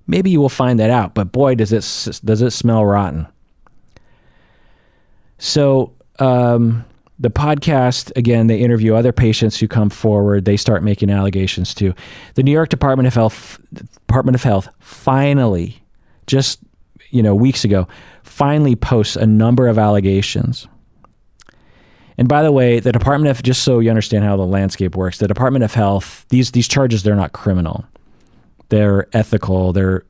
Maybe you will find that out, but boy, does it smell rotten. So the podcast, again, they interview other patients who come forward. They start making allegations too. The New York Department of Health finally, just weeks ago, finally posts a number of allegations. And by the way, the Department of, just so you understand how the landscape works, the Department of Health, these charges, they're not criminal. They're ethical. They're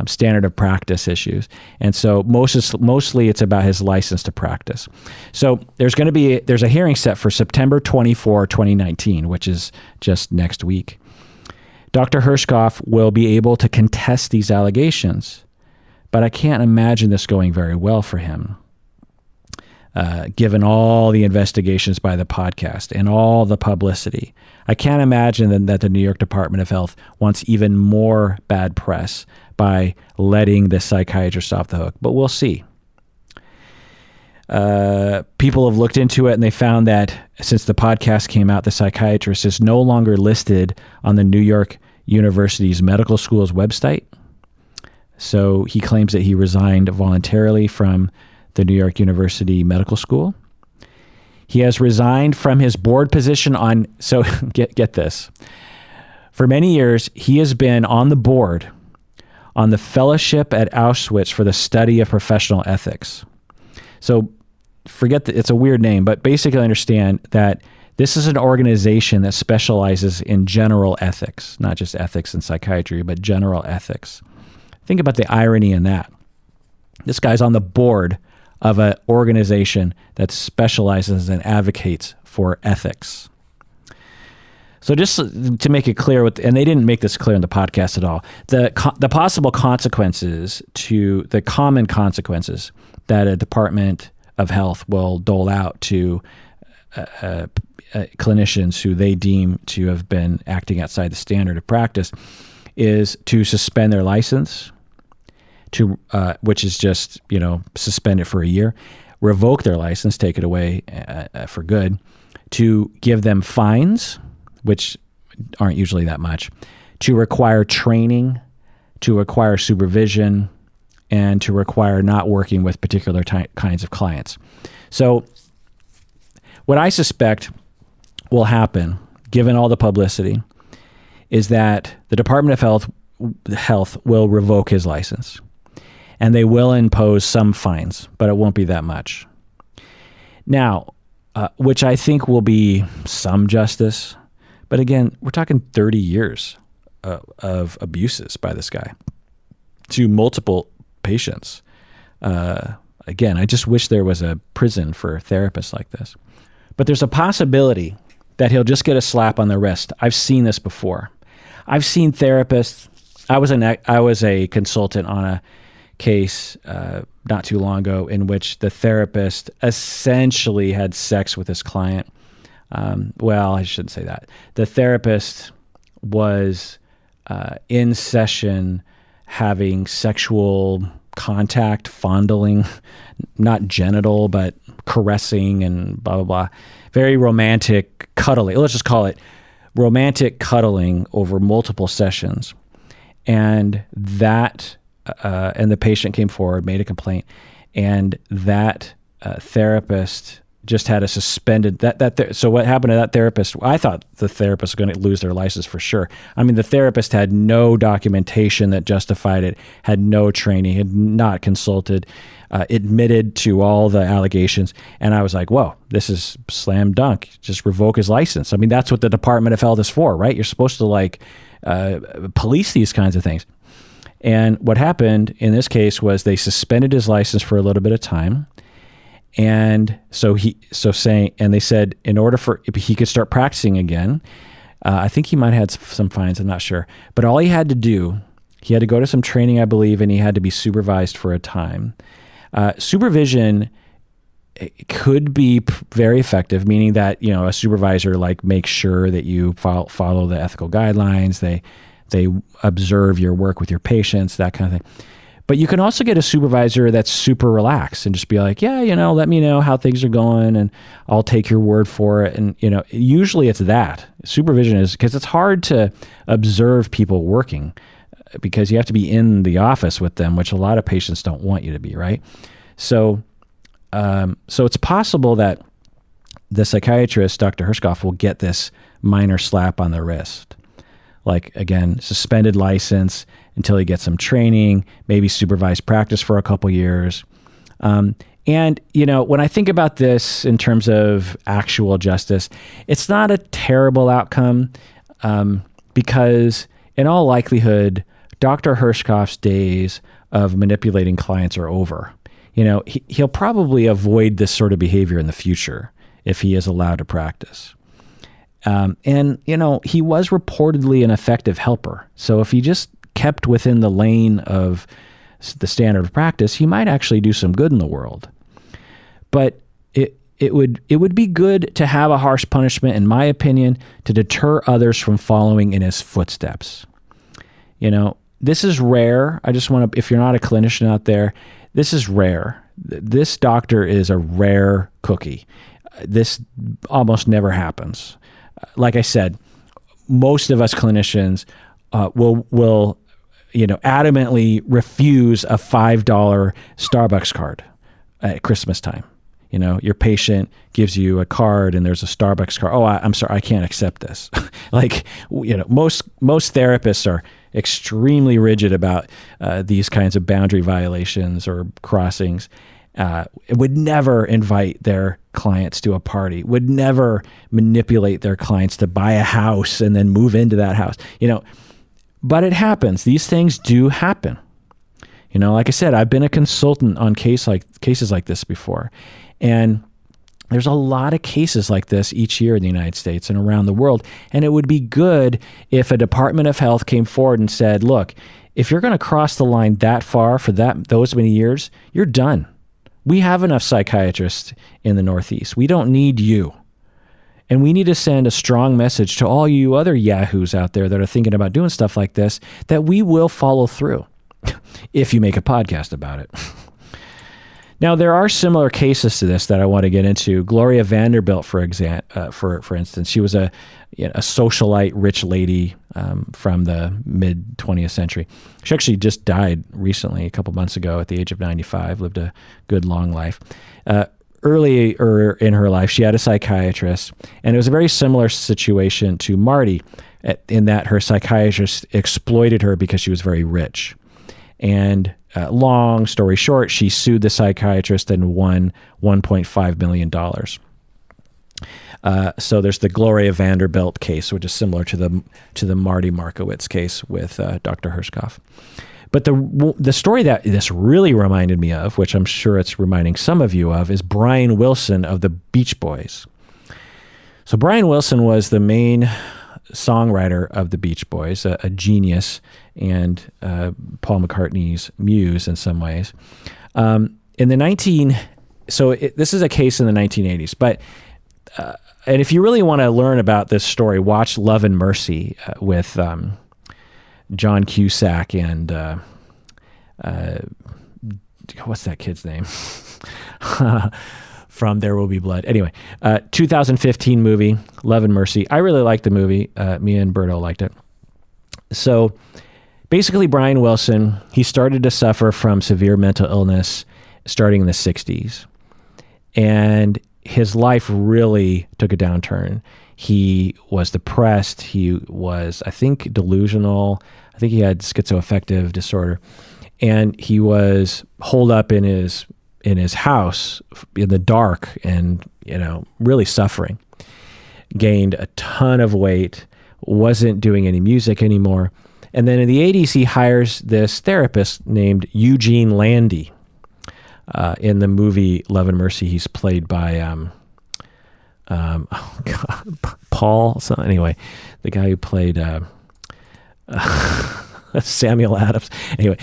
standard of practice issues. And so mostly it's about his license to practice. So there's a hearing set for September 24, 2019, which is just next week. Dr. Herschkopf will be able to contest these allegations, but I can't imagine this going very well for him, given all the investigations by the podcast and all the publicity. I can't imagine that the New York Department of Health wants even more bad press by letting the psychiatrist off the hook, but we'll see. People have looked into it and they found that since the podcast came out, the psychiatrist is no longer listed on the New York University's medical school's website. So he claims that he resigned voluntarily from the New York University Medical School. He has resigned from his board position so get this. For many years, he has been on the board on the Fellowship at Auschwitz for the Study of Professional Ethics. So forget that it's a weird name, but basically understand that this is an organization that specializes in general ethics, not just ethics in psychiatry, but general ethics. Think about the irony in that. This guy's on the board of an organization that specializes and advocates for ethics. So just to make it clear, and they didn't make this clear in the podcast at all, the possible consequences the common consequences that a Department of Health will dole out to clinicians who they deem to have been acting outside the standard of practice is to suspend their license, which is just, suspend it for a year, revoke their license, take it away for good, to give them fines, which aren't usually that much, to require training, to require supervision, and to require not working with particular kinds of clients. So what I suspect will happen, given all the publicity, is that the Department of Health will revoke his license. And they will impose some fines, but it won't be that much. Now, which I think will be some justice. But again, we're talking 30 years of abuses by this guy to multiple patients. Again, I just wish there was a prison for therapists like this. But there's a possibility that he'll just get a slap on the wrist. I've seen this before. I've seen therapists. I was a consultant on a case not too long ago in which the therapist essentially had sex with his client. Well, I shouldn't say that. The therapist was in session having sexual contact, fondling, not genital, but caressing and blah, blah, blah. Very romantic cuddling. Let's just call it romantic cuddling over multiple sessions. And and the patient came forward, made a complaint, and that therapist just had a suspended so what happened to that therapist? I thought the therapist was going to lose their license for sure. I mean, the therapist had no documentation that justified it, had no training, had not consulted, admitted to all the allegations. And I was like, whoa, this is slam dunk. Just revoke his license. I mean, that's what the Department of Health is for, right? You're supposed to police these kinds of things. And what happened in this case was they suspended his license for a little bit of time. And they said in order for he could start practicing again, I think he might have had some fines, I'm not sure. But all he had to do, he had to go to some training, I believe, and he had to be supervised for a time. Supervision could be very effective, meaning that, a supervisor makes sure that you follow the ethical guidelines. They observe your work with your patients, that kind of thing. But you can also get a supervisor that's super relaxed and just be like, yeah, let me know how things are going and I'll take your word for it. And, usually it's that. Supervision is because it's hard to observe people working because you have to be in the office with them, which a lot of patients don't want you to be, right? So it's possible that the psychiatrist, Dr. Herschkopf, will get this minor slap on the wrist. Like, again, suspended license until he gets some training, maybe supervised practice for a couple years. And, when I think about this in terms of actual justice, it's not a terrible outcome because in all likelihood, Dr. Herschkopf's days of manipulating clients are over. He'll probably avoid this sort of behavior in the future if he is allowed to practice. And he was reportedly an effective helper. So if he just kept within the lane of the standard of practice, he might actually do some good in the world. But it would be good to have a harsh punishment, in my opinion, to deter others from following in his footsteps. This is rare. I just want to, if you're not a clinician out there, this is rare. This doctor is a rare cookie. This almost never happens. Like I said, most of us clinicians will adamantly refuse a $5 Starbucks card at Christmas time. Your patient gives you a card and there's a Starbucks card. Oh, I'm sorry, I can't accept this. Most therapists are extremely rigid about these kinds of boundary violations or crossings. Would never invite their clients to a party, would never manipulate their clients to buy a house and then move into that house, but it happens. These things do happen. Like I said, I've been a consultant on cases like this before. And there's a lot of cases like this each year in the United States and around the world. And it would be good if a Department of Health came forward and said, look, if you're going to cross the line that far for those many years, you're done. We have enough psychiatrists in the Northeast. We don't need you. And we need to send a strong message to all you other yahoos out there that are thinking about doing stuff like this, that we will follow through if you make a podcast about it. Now, there are similar cases to this that I want to get into. Gloria Vanderbilt, for instance, she was a socialite, rich lady from the mid-20th century. She actually just died recently, a couple months ago, at the age of 95, lived a good, long life. Earlier in her life, she had a psychiatrist, and it was a very similar situation to Marty in that her psychiatrist exploited her because she was very rich. And long story short, she sued the psychiatrist and won $1.5 million. So there's the Gloria Vanderbilt case, which is similar to the Marty Markowitz case with Dr. Herschkopf. But the story that this really reminded me of, which I'm sure it's reminding some of you of, is Brian Wilson of the Beach Boys. So Brian Wilson was the main songwriter of the Beach Boys, a genius and Paul McCartney's muse in some ways. This is a case in the 1980s, but and if you really want to learn about this story, watch Love and Mercy with John Cusack and what's that kid's name? From There Will Be Blood. Anyway, 2015 movie, Love and Mercy. I really liked the movie. Me and Berto liked it. So basically, Brian Wilson, he started to suffer from severe mental illness starting in the 60s. And his life really took a downturn. He was depressed. He was, I think, delusional. I think he had schizoaffective disorder. And he was holed up in his house in the dark and, really suffering. Gained a ton of weight, wasn't doing any music anymore. And then in the 80s, he hires this therapist named Eugene Landy. In the movie Love and Mercy, he's played by, Paul. So anyway, the guy who played Samuel Adams. Anyway,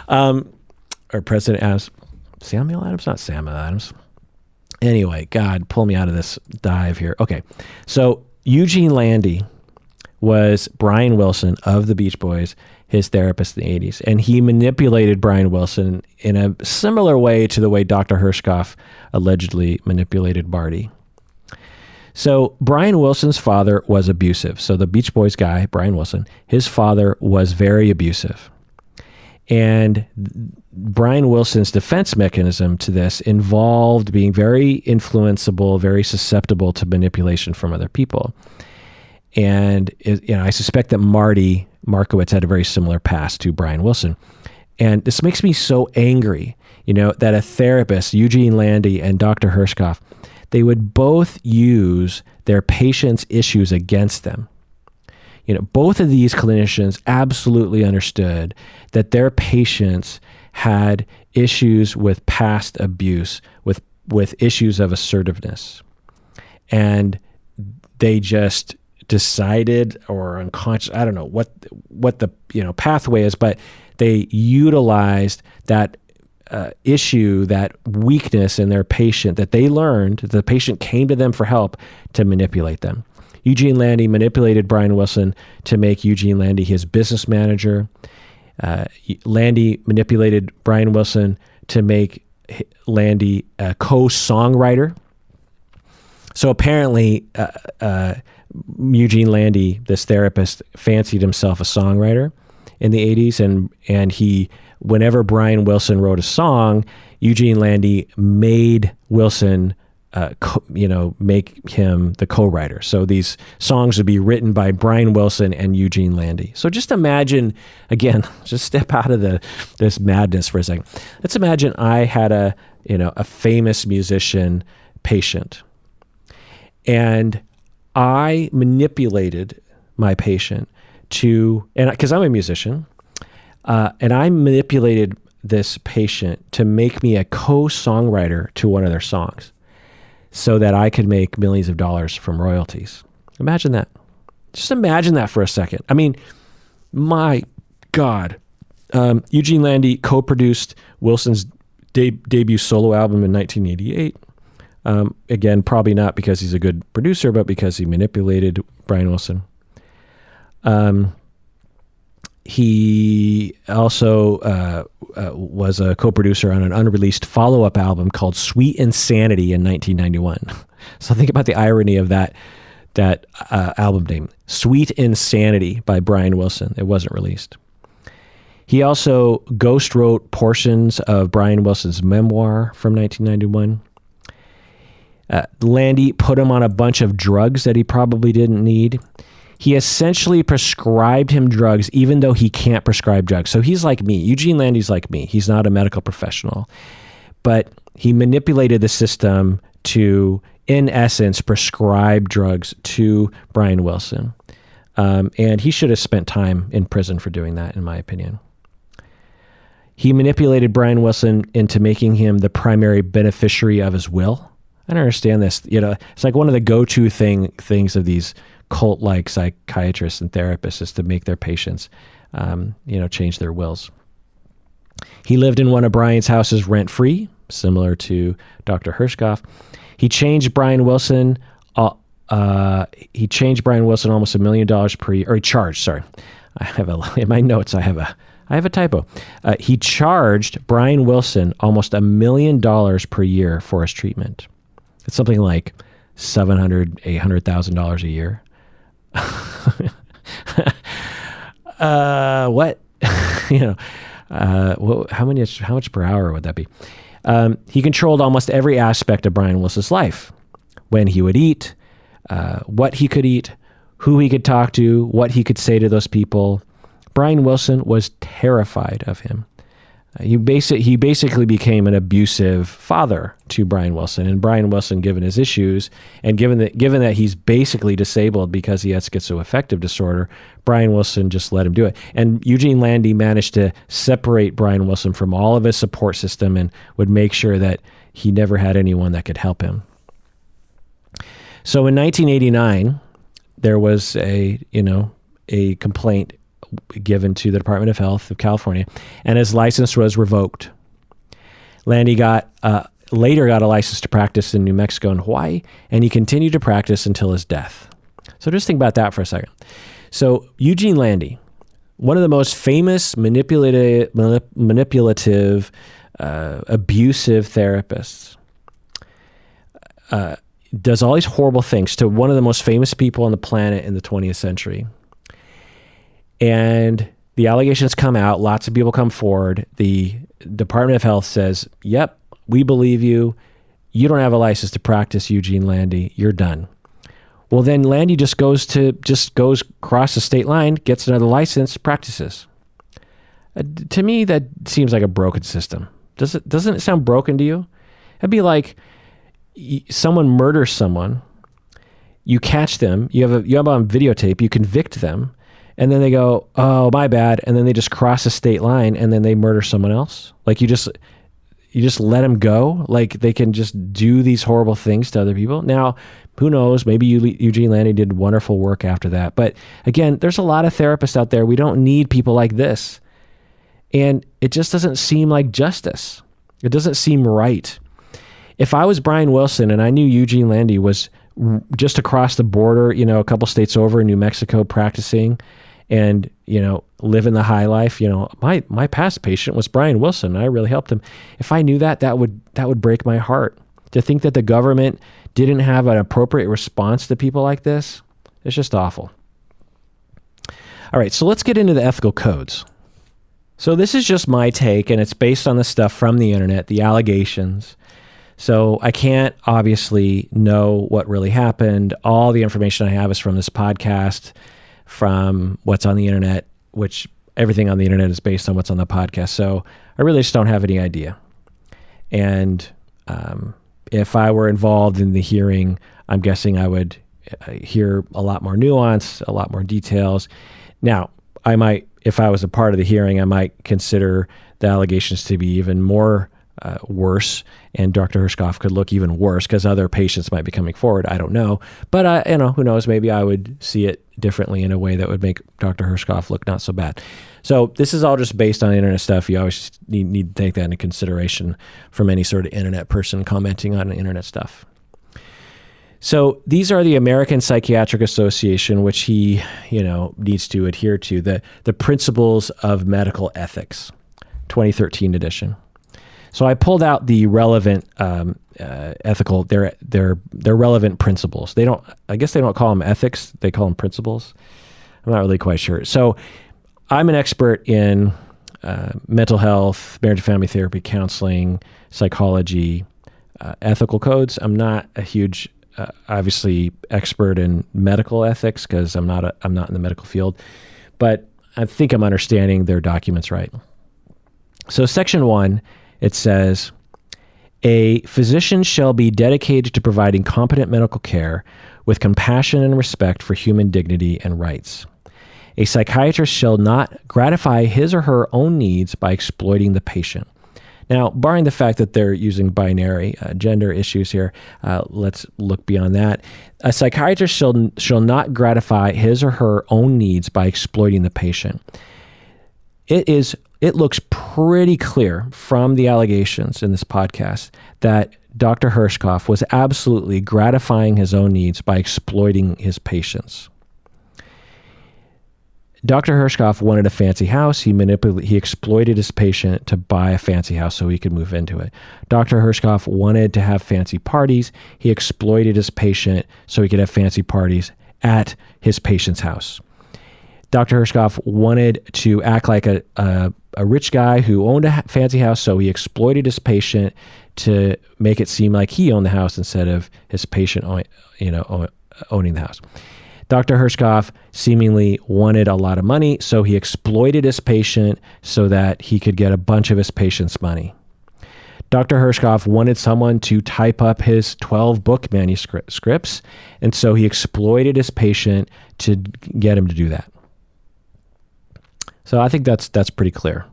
or President Adams. Samuel Adams? Not Samuel Adams. Anyway, God, pull me out of this dive here. Okay, so Eugene Landy was Brian Wilson of the Beach Boys, his therapist in the 80s. And he manipulated Brian Wilson in a similar way to the way Dr. Herschkopf allegedly manipulated Marty. So Brian Wilson's father was abusive. So the Beach Boys guy, Brian Wilson, his father was very abusive. And Brian Wilson's defense mechanism to this involved being very influenceable, very susceptible to manipulation from other people. And I suspect that Marty Markowitz had a very similar past to Brian Wilson. And this makes me so angry, that a therapist, Eugene Landy and Dr. Herschkopf, they would both use their patients' issues against them. Both of these clinicians absolutely understood that their patients had issues with past abuse, with issues of assertiveness. And they just decided, or unconscious, I don't know what the pathway is, but they utilized that issue, that weakness in their patient that they learned, the patient came to them for help, to manipulate them. Eugene Landy manipulated Brian Wilson to make Eugene Landy his business manager. Landy manipulated Brian Wilson to make Landy a co-songwriter. So apparently, Eugene Landy, this therapist, fancied himself a songwriter in the 80s, and he, whenever Brian Wilson wrote a song, Eugene Landy made Wilson make him the co-writer. So these songs would be written by Brian Wilson and Eugene Landy. So just imagine, again, just step out of this madness for a second. Let's imagine I had a famous musician patient, and I manipulated my patient because I'm a musician, and I manipulated this patient to make me a co-songwriter to one of their songs, so that I could make millions of dollars from royalties. Imagine that. Just imagine that for a second. I mean, my God. Eugene Landy co-produced Wilson's debut solo album in 1988. Again, probably not because he's a good producer, but because he manipulated Brian Wilson. He also was a co-producer on an unreleased follow-up album called Sweet Insanity in 1991. So think about the irony of that album name, Sweet Insanity by Brian Wilson. It wasn't released. He also ghost wrote portions of Brian Wilson's memoir from 1991. Landy put him on a bunch of drugs that he probably didn't need. He essentially prescribed him drugs, even though he can't prescribe drugs. So he's like me. Eugene Landy's like me. He's not a medical professional. But he manipulated the system to, in essence, prescribe drugs to Brian Wilson. And he should have spent time in prison for doing that, in my opinion. He manipulated Brian Wilson into making him the primary beneficiary of his will. I don't understand this. It's like one of the go-to things of these cult-like psychiatrists and therapists is to make their patients, change their wills. He lived in one of Brian's houses rent-free, similar to Dr. Herschkopf. He changed Brian Wilson he changed Brian Wilson almost $1 million per year, or he charged, sorry. In my notes, I have a typo. He charged Brian Wilson almost $1 million per year for his treatment. It's something like $700,000, $800,000 a year. What? How much per hour would that be? He controlled almost every aspect of Brian Wilson's life. When he would eat, what he could eat, who he could talk to, what he could say to those people. Brian Wilson was terrified of him. He basically became an abusive father to Brian Wilson. And Brian Wilson, given his issues, and given that he's basically disabled because he has schizoaffective disorder, Brian Wilson just let him do it. And Eugene Landy managed to separate Brian Wilson from all of his support system and would make sure that he never had anyone that could help him. So in 1989, there was a complaint given to the Department of Health of California, and his license was revoked. Landy later got a license to practice in New Mexico and Hawaii, and he continued to practice until his death. So just think about that for a second. So Eugene Landy, one of the most famous manipulative, abusive therapists, does all these horrible things to one of the most famous people on the planet in the 20th century. And the allegations come out, lots of people come forward. The Department of Health says, yep, we believe you. You don't have a license to practice, Eugene Landy. You're done. Well, then Landy just goes across the state line, gets another license, practices. To me, that seems like a broken system. Doesn't it sound broken to you? It'd be like someone murders someone, you catch them, you have on videotape, you convict them, and then they go, oh, my bad, and then they just cross the state line, and then they murder someone else. Like you just let them go, like they can just do these horrible things to other people. Now, who knows? Maybe Eugene Landy did wonderful work after that. But again, there's a lot of therapists out there. We don't need people like this. And it just doesn't seem like justice. It doesn't seem right. If I was Brian Wilson and I knew Eugene Landy was just across the border, a couple states over in New Mexico practicing and, living the high life, my past patient was Brian Wilson. And I really helped him. If I knew that would break my heart. To think that the government didn't have an appropriate response to people like this, it's just awful. All right, so let's get into the ethical codes. So this is just my take, and it's based on the stuff from the internet, the allegations. So I can't obviously know what really happened. All the information I have is from this podcast, from what's on the internet, which everything on the internet is based on what's on the podcast. So I really just don't have any idea. And if I were involved in the hearing, I'm guessing I would hear a lot more nuance, a lot more details. Now, I might, if I was a part of the hearing, I might consider the allegations to be even more worse, and Dr. Herschkopf could look even worse because other patients might be coming forward. I don't know. But, who knows? Maybe I would see it differently in a way that would make Dr. Herschkopf look not so bad. So this is all just based on internet stuff. You always need to take that into consideration from any sort of internet person commenting on internet stuff. So these are the American Psychiatric Association, which he, needs to adhere to, the Principles of Medical Ethics, 2013 edition. So I pulled out the relevant ethical, their relevant principles. I guess they don't call them ethics, they call them principles. I'm not really quite sure. So I'm an expert in mental health, marriage and family therapy, counseling, psychology, ethical codes. I'm not a huge, obviously, expert in medical ethics because I'm not in the medical field, but I think I'm understanding their documents right. So Section 1, it says, a physician shall be dedicated to providing competent medical care with compassion and respect for human dignity and rights. A psychiatrist shall not gratify his or her own needs by exploiting the patient. Now, barring the fact that they're using binary gender issues here, let's look beyond that. A psychiatrist shall not gratify his or her own needs by exploiting the patient. It is it looks pretty clear from the allegations in this podcast that Dr. Herschkopf was absolutely gratifying his own needs by exploiting his patients. Dr. Herschkopf wanted a fancy house. He exploited his patient to buy a fancy house so he could move into it. Dr. Herschkopf wanted to have fancy parties. He exploited his patient so he could have fancy parties at his patient's house. Dr. Herschkopf wanted to act like a rich guy who owned a fancy house, so he exploited his patient to make it seem like he owned the house instead of his patient owning the house. Dr. Herschkopf seemingly wanted a lot of money, so he exploited his patient so that he could get a bunch of his patient's money. Dr. Herschkopf wanted someone to type up his 12 book manuscripts, and so he exploited his patient to get him to do that. So I think that's pretty clear.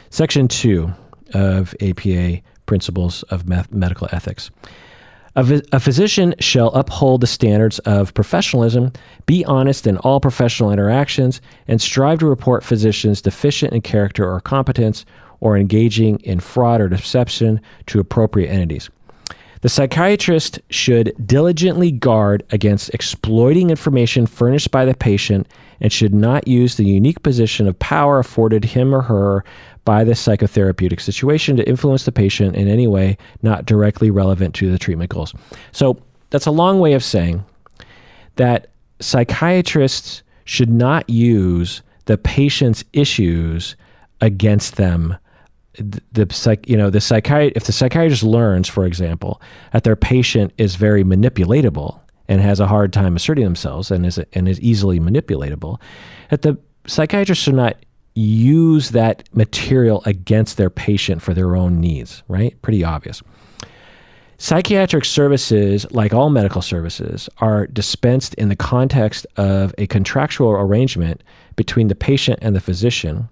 Section 2 of APA Principles of Medical Ethics. A physician shall uphold the standards of professionalism, be honest in all professional interactions, and strive to report physicians deficient in character or competence or engaging in fraud or deception to appropriate entities. The psychiatrist should diligently guard against exploiting information furnished by the patient and should not use the unique position of power afforded him or her by the psychotherapeutic situation to influence the patient in any way not directly relevant to the treatment goals. So that's a long way of saying that psychiatrists should not use the patient's issues against them. If the psychiatrist learns, for example, that their patient is very manipulatable and has a hard time asserting themselves and is easily manipulatable, that the psychiatrist should not use that material against their patient for their own needs, right? Pretty obvious. Psychiatric services, like all medical services, are dispensed in the context of a contractual arrangement between the patient and the physician.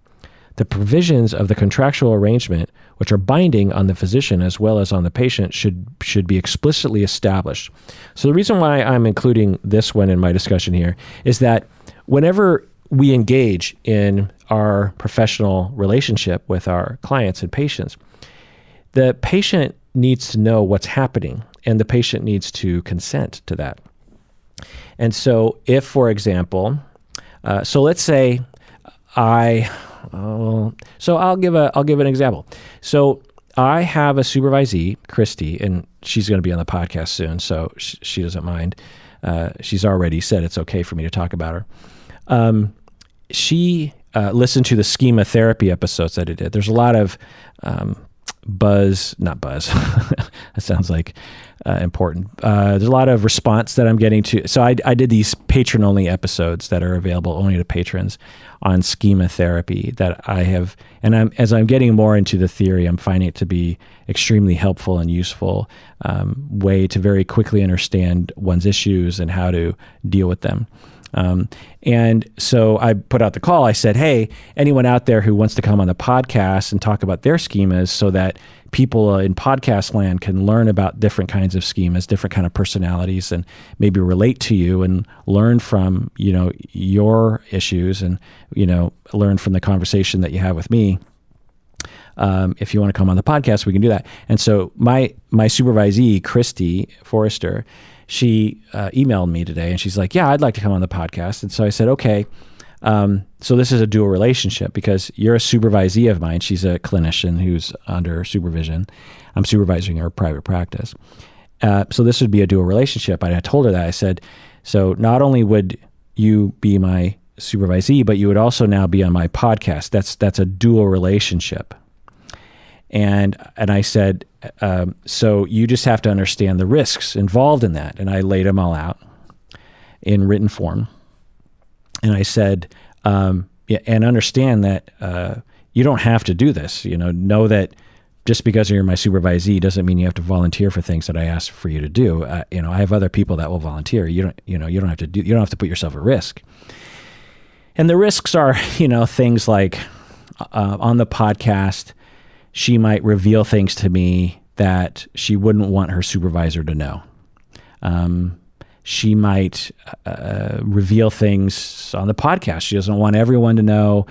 The provisions of the contractual arrangement, which are binding on the physician as well as on the patient, should be explicitly established. So the reason why I'm including this one in my discussion here is that whenever we engage in our professional relationship with our clients and patients, the patient needs to know what's happening, and the patient needs to consent to that. And so if, for example, so let's say so I'll give an example. So I have a supervisee, Christy, and she's going to be on the podcast soon, so she doesn't mind. She's already said it's okay for me to talk about her. She listened to the schema therapy episodes that I did. There's a lot of not buzz. That sounds like important. There's a lot of response that I'm getting to. So I did these patron-only episodes that are available only to patrons on schema therapy that I have. And as I'm getting more into the theory, I'm finding it to be extremely helpful and useful way to very quickly understand one's issues and how to deal with them. And so I put out the call. I said, hey, anyone out there who wants to come on the podcast and talk about their schemas so that people in podcast land can learn about different kinds of schemas, different kind of personalities, and maybe relate to you and learn from, your issues and, learn from the conversation that you have with me. If you want to come on the podcast, we can do that. And so my supervisee, Christy Forrester, she emailed me today and she's like, yeah, I'd like to come on the podcast. And so I said, okay. So this is a dual relationship because you're a supervisee of mine. She's a clinician who's under supervision. I'm supervising her private practice. So this would be a dual relationship. I told her that. I said, so not only would you be my supervisee, but you would also now be on my podcast. That's a dual relationship. And I said, so you just have to understand the risks involved in that. And I laid them all out in written form. And I said, and understand that you don't have to do this. Know that just because you're my supervisee doesn't mean you have to volunteer for things that I ask for you to do. I have other people that will volunteer. You don't have to put yourself at risk. And the risks are, things like on the podcast, she might reveal things to me that she wouldn't want her supervisor to know. She might reveal things on the podcast she doesn't want everyone to know,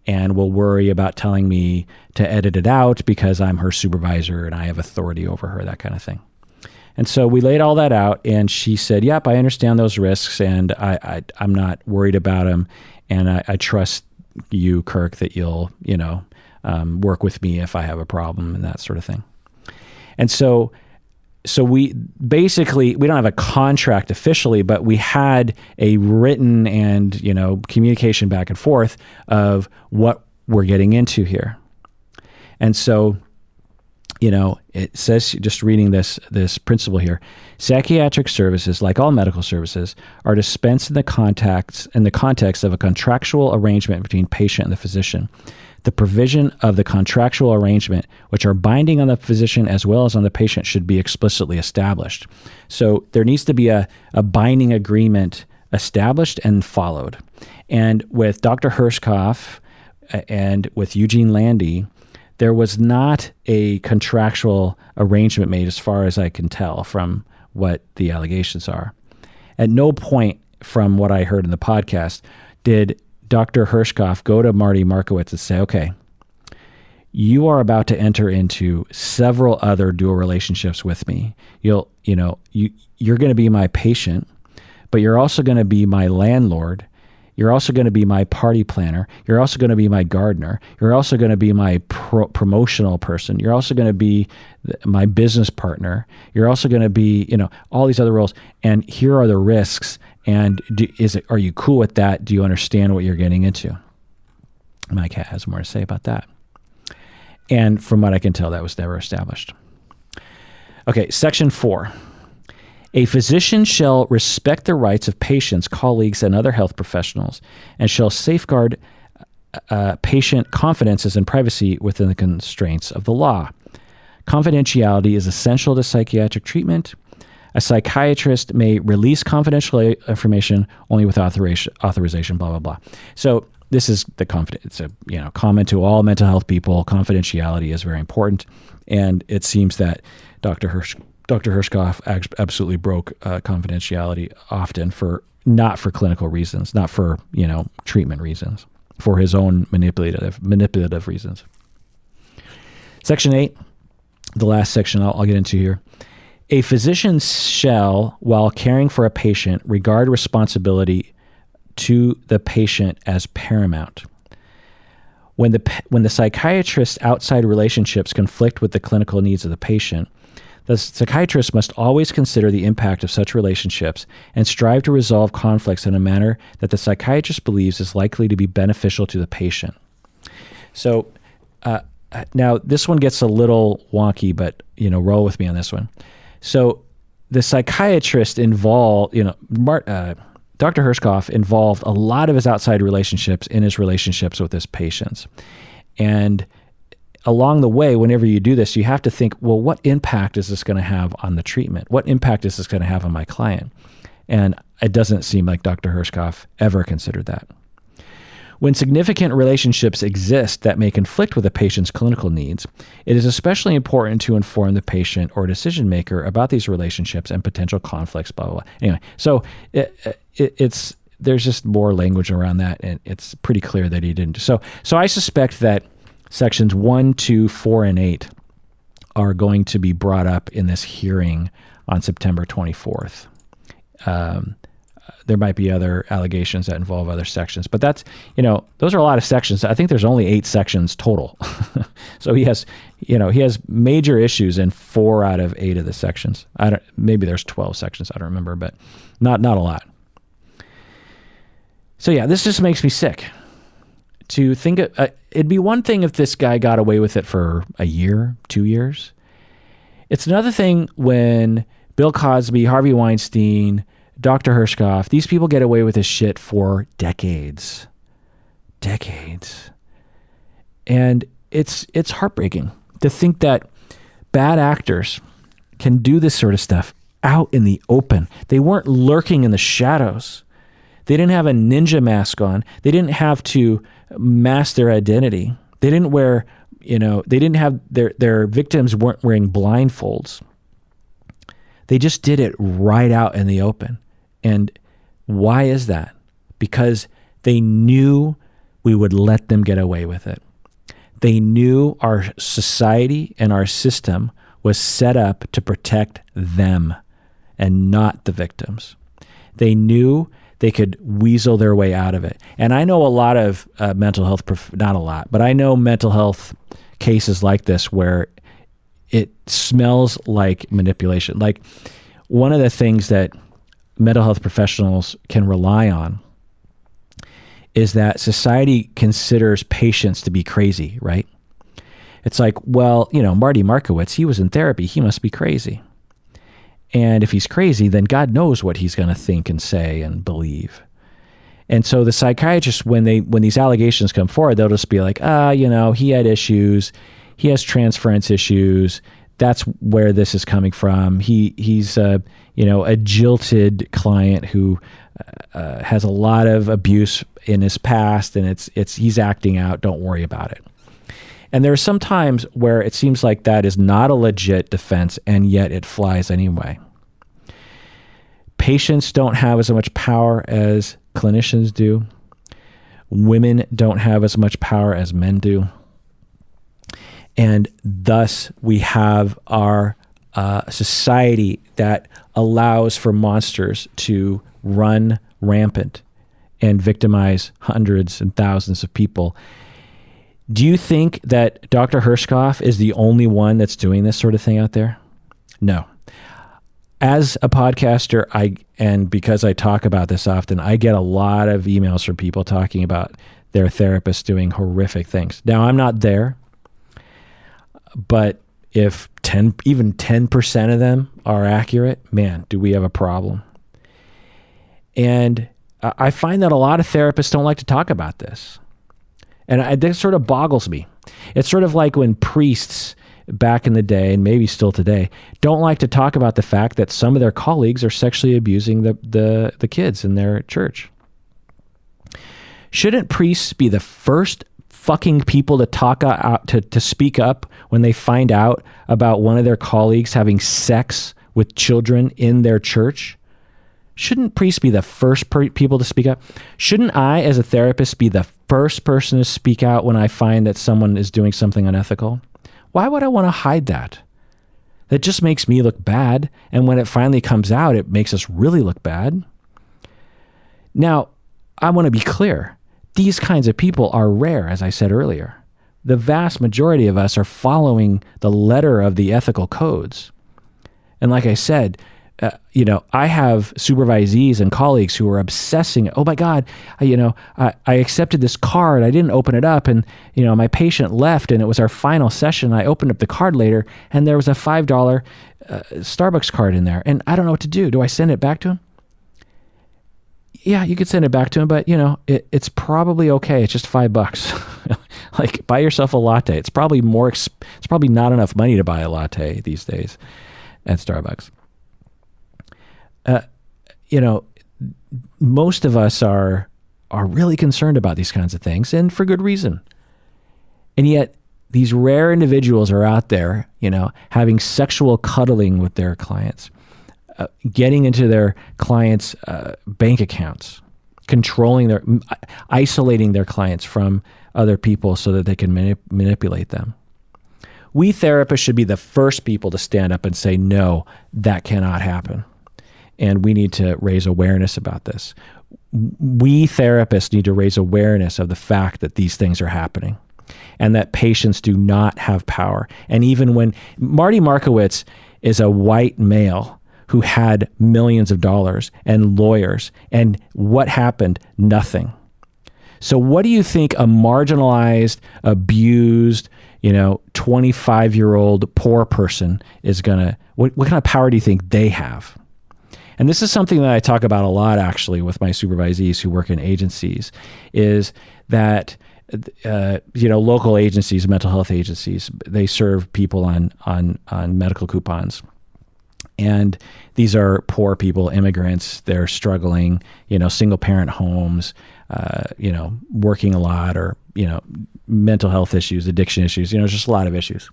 and will worry about telling me to edit it out because I'm her supervisor and I have authority over her, that kind of thing. And so we laid all that out, and she said, yep, I understand those risks, and I'm not worried about them, and I trust you, Kirk, that you'll, work with me if I have a problem and that sort of thing. And so we basically, we don't have a contract officially, but we had a written and, communication back and forth of what we're getting into here. And so, it says, just reading this principle here, psychiatric services, like all medical services, are dispensed in the context of a contractual arrangement between patient and the physician. The provision of the contractual arrangement, which are binding on the physician as well as on the patient, should be explicitly established. So there needs to be a binding agreement established and followed. And with Dr. Herschkopf and with Eugene Landy, there was not a contractual arrangement made as far as I can tell from what the allegations are. At no point from what I heard in the podcast did Dr. Herschkopf go to Marty Markowitz and say, okay, you are about to enter into several other dual relationships with me. You're going to be my patient, but you're also going to be my landlord. You're also going to be my party planner. You're also going to be my gardener. You're also going to be my promotional person. You're also going to be my business partner. You're also going to be, all these other roles. And here are the risks. And are you cool with that? Do you understand what you're getting into? My cat has more to say about that. And from what I can tell, that was never established. Okay, Section 4. A physician shall respect the rights of patients, colleagues, and other health professionals, and shall safeguard patient confidences and privacy within the constraints of the law. Confidentiality is essential to psychiatric treatment. A psychiatrist may release confidential information only with authorization, blah, blah, blah. So this is it's a common to all mental health people. Confidentiality is very important. And it seems that Dr. Herschkopf absolutely broke confidentiality often not for clinical reasons, not for, treatment reasons, for his own manipulative reasons. Section 8, the last section I'll get into here. A physician shall, while caring for a patient, regard responsibility to the patient as paramount. When the psychiatrist's outside relationships conflict with the clinical needs of the patient, the psychiatrist must always consider the impact of such relationships and strive to resolve conflicts in a manner that the psychiatrist believes is likely to be beneficial to the patient. So now this one gets a little wonky, but roll with me on this one. So the psychiatrist involved, Dr. Herschkopf involved a lot of his outside relationships in his relationships with his patients. And along the way, whenever you do this, you have to think, well, what impact is this going to have on the treatment? What impact is this going to have on my client? And it doesn't seem like Dr. Herschkopf ever considered that. When significant relationships exist that may conflict with a patient's clinical needs, it is especially important to inform the patient or decision maker about these relationships and potential conflicts, blah, blah, blah. Anyway, so there's just more language around that, and it's pretty clear that he didn't. So I suspect that Sections 1, 2, 4, and 8 are going to be brought up in this hearing on September 24th. There might be other allegations that involve other sections, but that's, those are a lot of sections. I think there's only 8 sections total. So he has major issues in 4 out of 8 of the sections. Maybe there's 12 sections. I don't remember, but not a lot. So yeah, this just makes me sick to think it'd be one thing if this guy got away with it for a year, 2 years. It's another thing when Bill Cosby, Harvey Weinstein, Dr. Herschkopf, these people get away with this shit for decades. And it's heartbreaking to think that bad actors can do this sort of stuff out in the open. They weren't lurking in the shadows. They didn't have a ninja mask on. They didn't have to mask their identity. They didn't wear, they didn't have their victims weren't wearing blindfolds. They just did it right out in the open. And why is that? Because they knew we would let them get away with it. They knew our society and our system was set up to protect them and not the victims. They knew they could weasel their way out of it. And I know a lot of mental health, not a lot, but I know mental health cases like this where it smells like manipulation. Like, one of the things that mental health professionals can rely on is that society considers patients to be crazy, right? It's like, well, Marty Markowitz, he was in therapy. He must be crazy. And if he's crazy, then God knows what he's going to think and say and believe. And so the psychiatrists, when these allegations come forward, they'll just be like, he had issues. He has transference issues. That's where this is coming from. He's a jilted client who has a lot of abuse in his past, and he's acting out. Don't worry about it. And there are some times where it seems like that is not a legit defense, and yet it flies anyway. Patients don't have as much power as clinicians do. Women don't have as much power as men do. And thus we have our society that allows for monsters to run rampant and victimize hundreds and thousands of people. Do you think that Dr. Herschkopf is the only one that's doing this sort of thing out there? No. As a podcaster, and because I talk about this often, I get a lot of emails from people talking about their therapists doing horrific things. Now, I'm not there, but if even 10% of them are accurate, man, do we have a problem. And I find that a lot of therapists don't like to talk about this. And this sort of boggles me. It's sort of like when priests back in the day, and maybe still today, don't like to talk about the fact that some of their colleagues are sexually abusing the kids in their church. Shouldn't priests be the first fucking people to talk out, to speak up when they find out about one of their colleagues having sex with children in their church? Shouldn't priests be the first people to speak up? Shouldn't I, as a therapist, be the first person to speak out when I find that someone is doing something unethical? Why would I want to hide that? That just makes me look bad. And when it finally comes out, it makes us really look bad. Now, I want to be clear. These kinds of people are rare, as I said earlier. The vast majority of us are following the letter of the ethical codes. And like I said, I have supervisees and colleagues who are obsessing. Oh my God, I accepted this card. I didn't open it up, and my patient left, and it was our final session. I opened up the card later, and there was a $5 Starbucks card in there, and I don't know what to do. Do I send it back to him? Yeah, you could send it back to him, but it's probably okay. It's just $5. Like, buy yourself a latte. It's probably it's probably not enough money to buy a latte these days at Starbucks. Most of us are really concerned about these kinds of things, and for good reason. And yet these rare individuals are out there, having sexual cuddling with their clients, getting into their clients' bank accounts, isolating their clients from other people so that they can manipulate them. We therapists should be the first people to stand up and say, no, that cannot happen. And we need to raise awareness about this. We therapists need to raise awareness of the fact that these things are happening and that patients do not have power. And even when Marty Markowitz is a white male who had millions of dollars and lawyers, and what happened? Nothing. So what do you think a marginalized, abused, 25-year-old poor person is what kind of power do you think they have? And this is something that I talk about a lot, actually, with my supervisees who work in agencies, is that, local agencies, mental health agencies, they serve people on medical coupons. And these are poor people, immigrants, they're struggling, single parent homes, working a lot, or, mental health issues, addiction issues, just a lot of issues.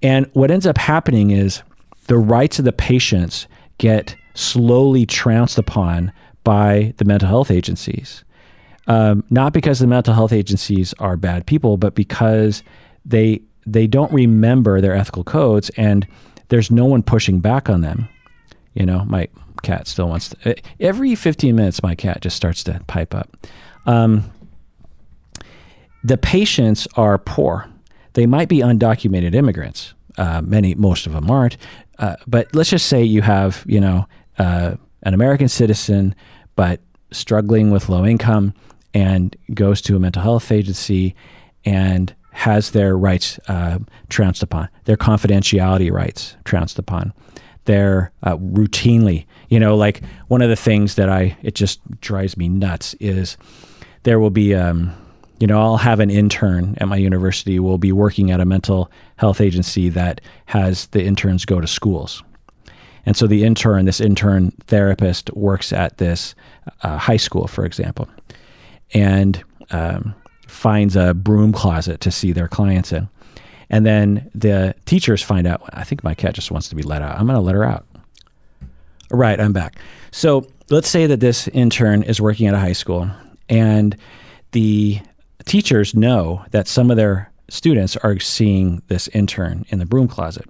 And what ends up happening is the rights of the patients get slowly trounced upon by the mental health agencies. Not because the mental health agencies are bad people, but because they don't remember their ethical codes, and there's no one pushing back on them. My cat still wants to, every 15 minutes, my cat just starts to pipe up. The patients are poor. They might be undocumented immigrants. Most of them aren't. But let's just say you have, an American citizen, but struggling with low income, and goes to a mental health agency and has their rights trounced upon, their confidentiality rights trounced upon. They're routinely, like one of the things that it just drives me nuts is there will be, I'll have an intern at my university will be working at a mental health agency that has the interns go to schools. And so this intern therapist works at this high school, for example, and finds a broom closet to see their clients in. And then the teachers find out, I think my cat just wants to be let out. I'm going to let her out. Right, I'm back. So let's say that this intern is working at a high school, and the teachers know that some of their students are seeing this intern in the broom closet.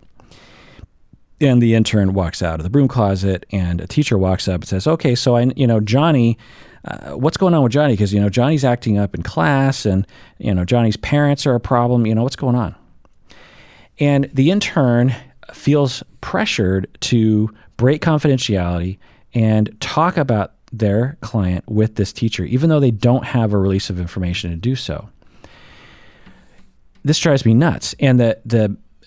And the intern walks out of the broom closet, and a teacher walks up and says, okay, so Johnny, what's going on with Johnny? Because, Johnny's acting up in class, and, Johnny's parents are a problem. What's going on? And the intern feels pressured to break confidentiality and talk about their client with this teacher, even though they don't have a release of information to do so. This drives me nuts. And a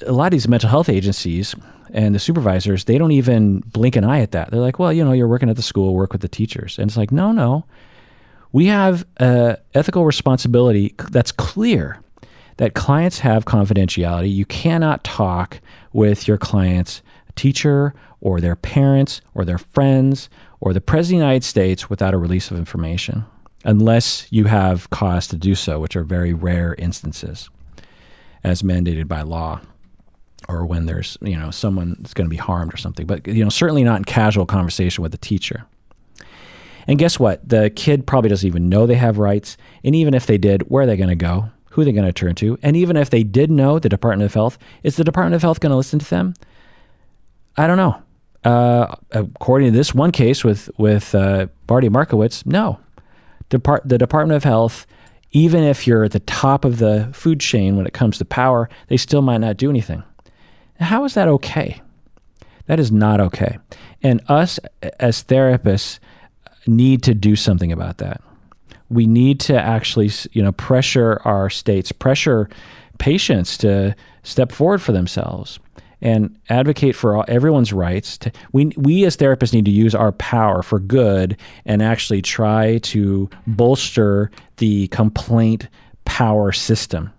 lot of these mental health agencies and the supervisors, they don't even blink an eye at that. They're like, well, you're working at the school, work with the teachers. And it's like, no. We have an ethical responsibility that's clear that clients have confidentiality. You cannot talk with your client's teacher or their parents or their friends or the President of the United States without a release of information, unless you have cause to do so, which are very rare instances as mandated by law, or when there's, someone that's going to be harmed or something. But, certainly not in casual conversation with the teacher. And guess what? The kid probably doesn't even know they have rights. And even if they did, where are they going to go? Who are they going to turn to? And even if they did know the Department of Health, is the Department of Health going to listen to them? I don't know. According to this one case with Marty Markowitz, no. The Department of Health, even if you're at the top of the food chain when it comes to power, they still might not do anything. How is that okay? That is not okay. And us as therapists need to do something about that. We need to actually, pressure our states, pressure patients to step forward for themselves and advocate for everyone's rights. We as therapists need to use our power for good and actually try to bolster the complaint power system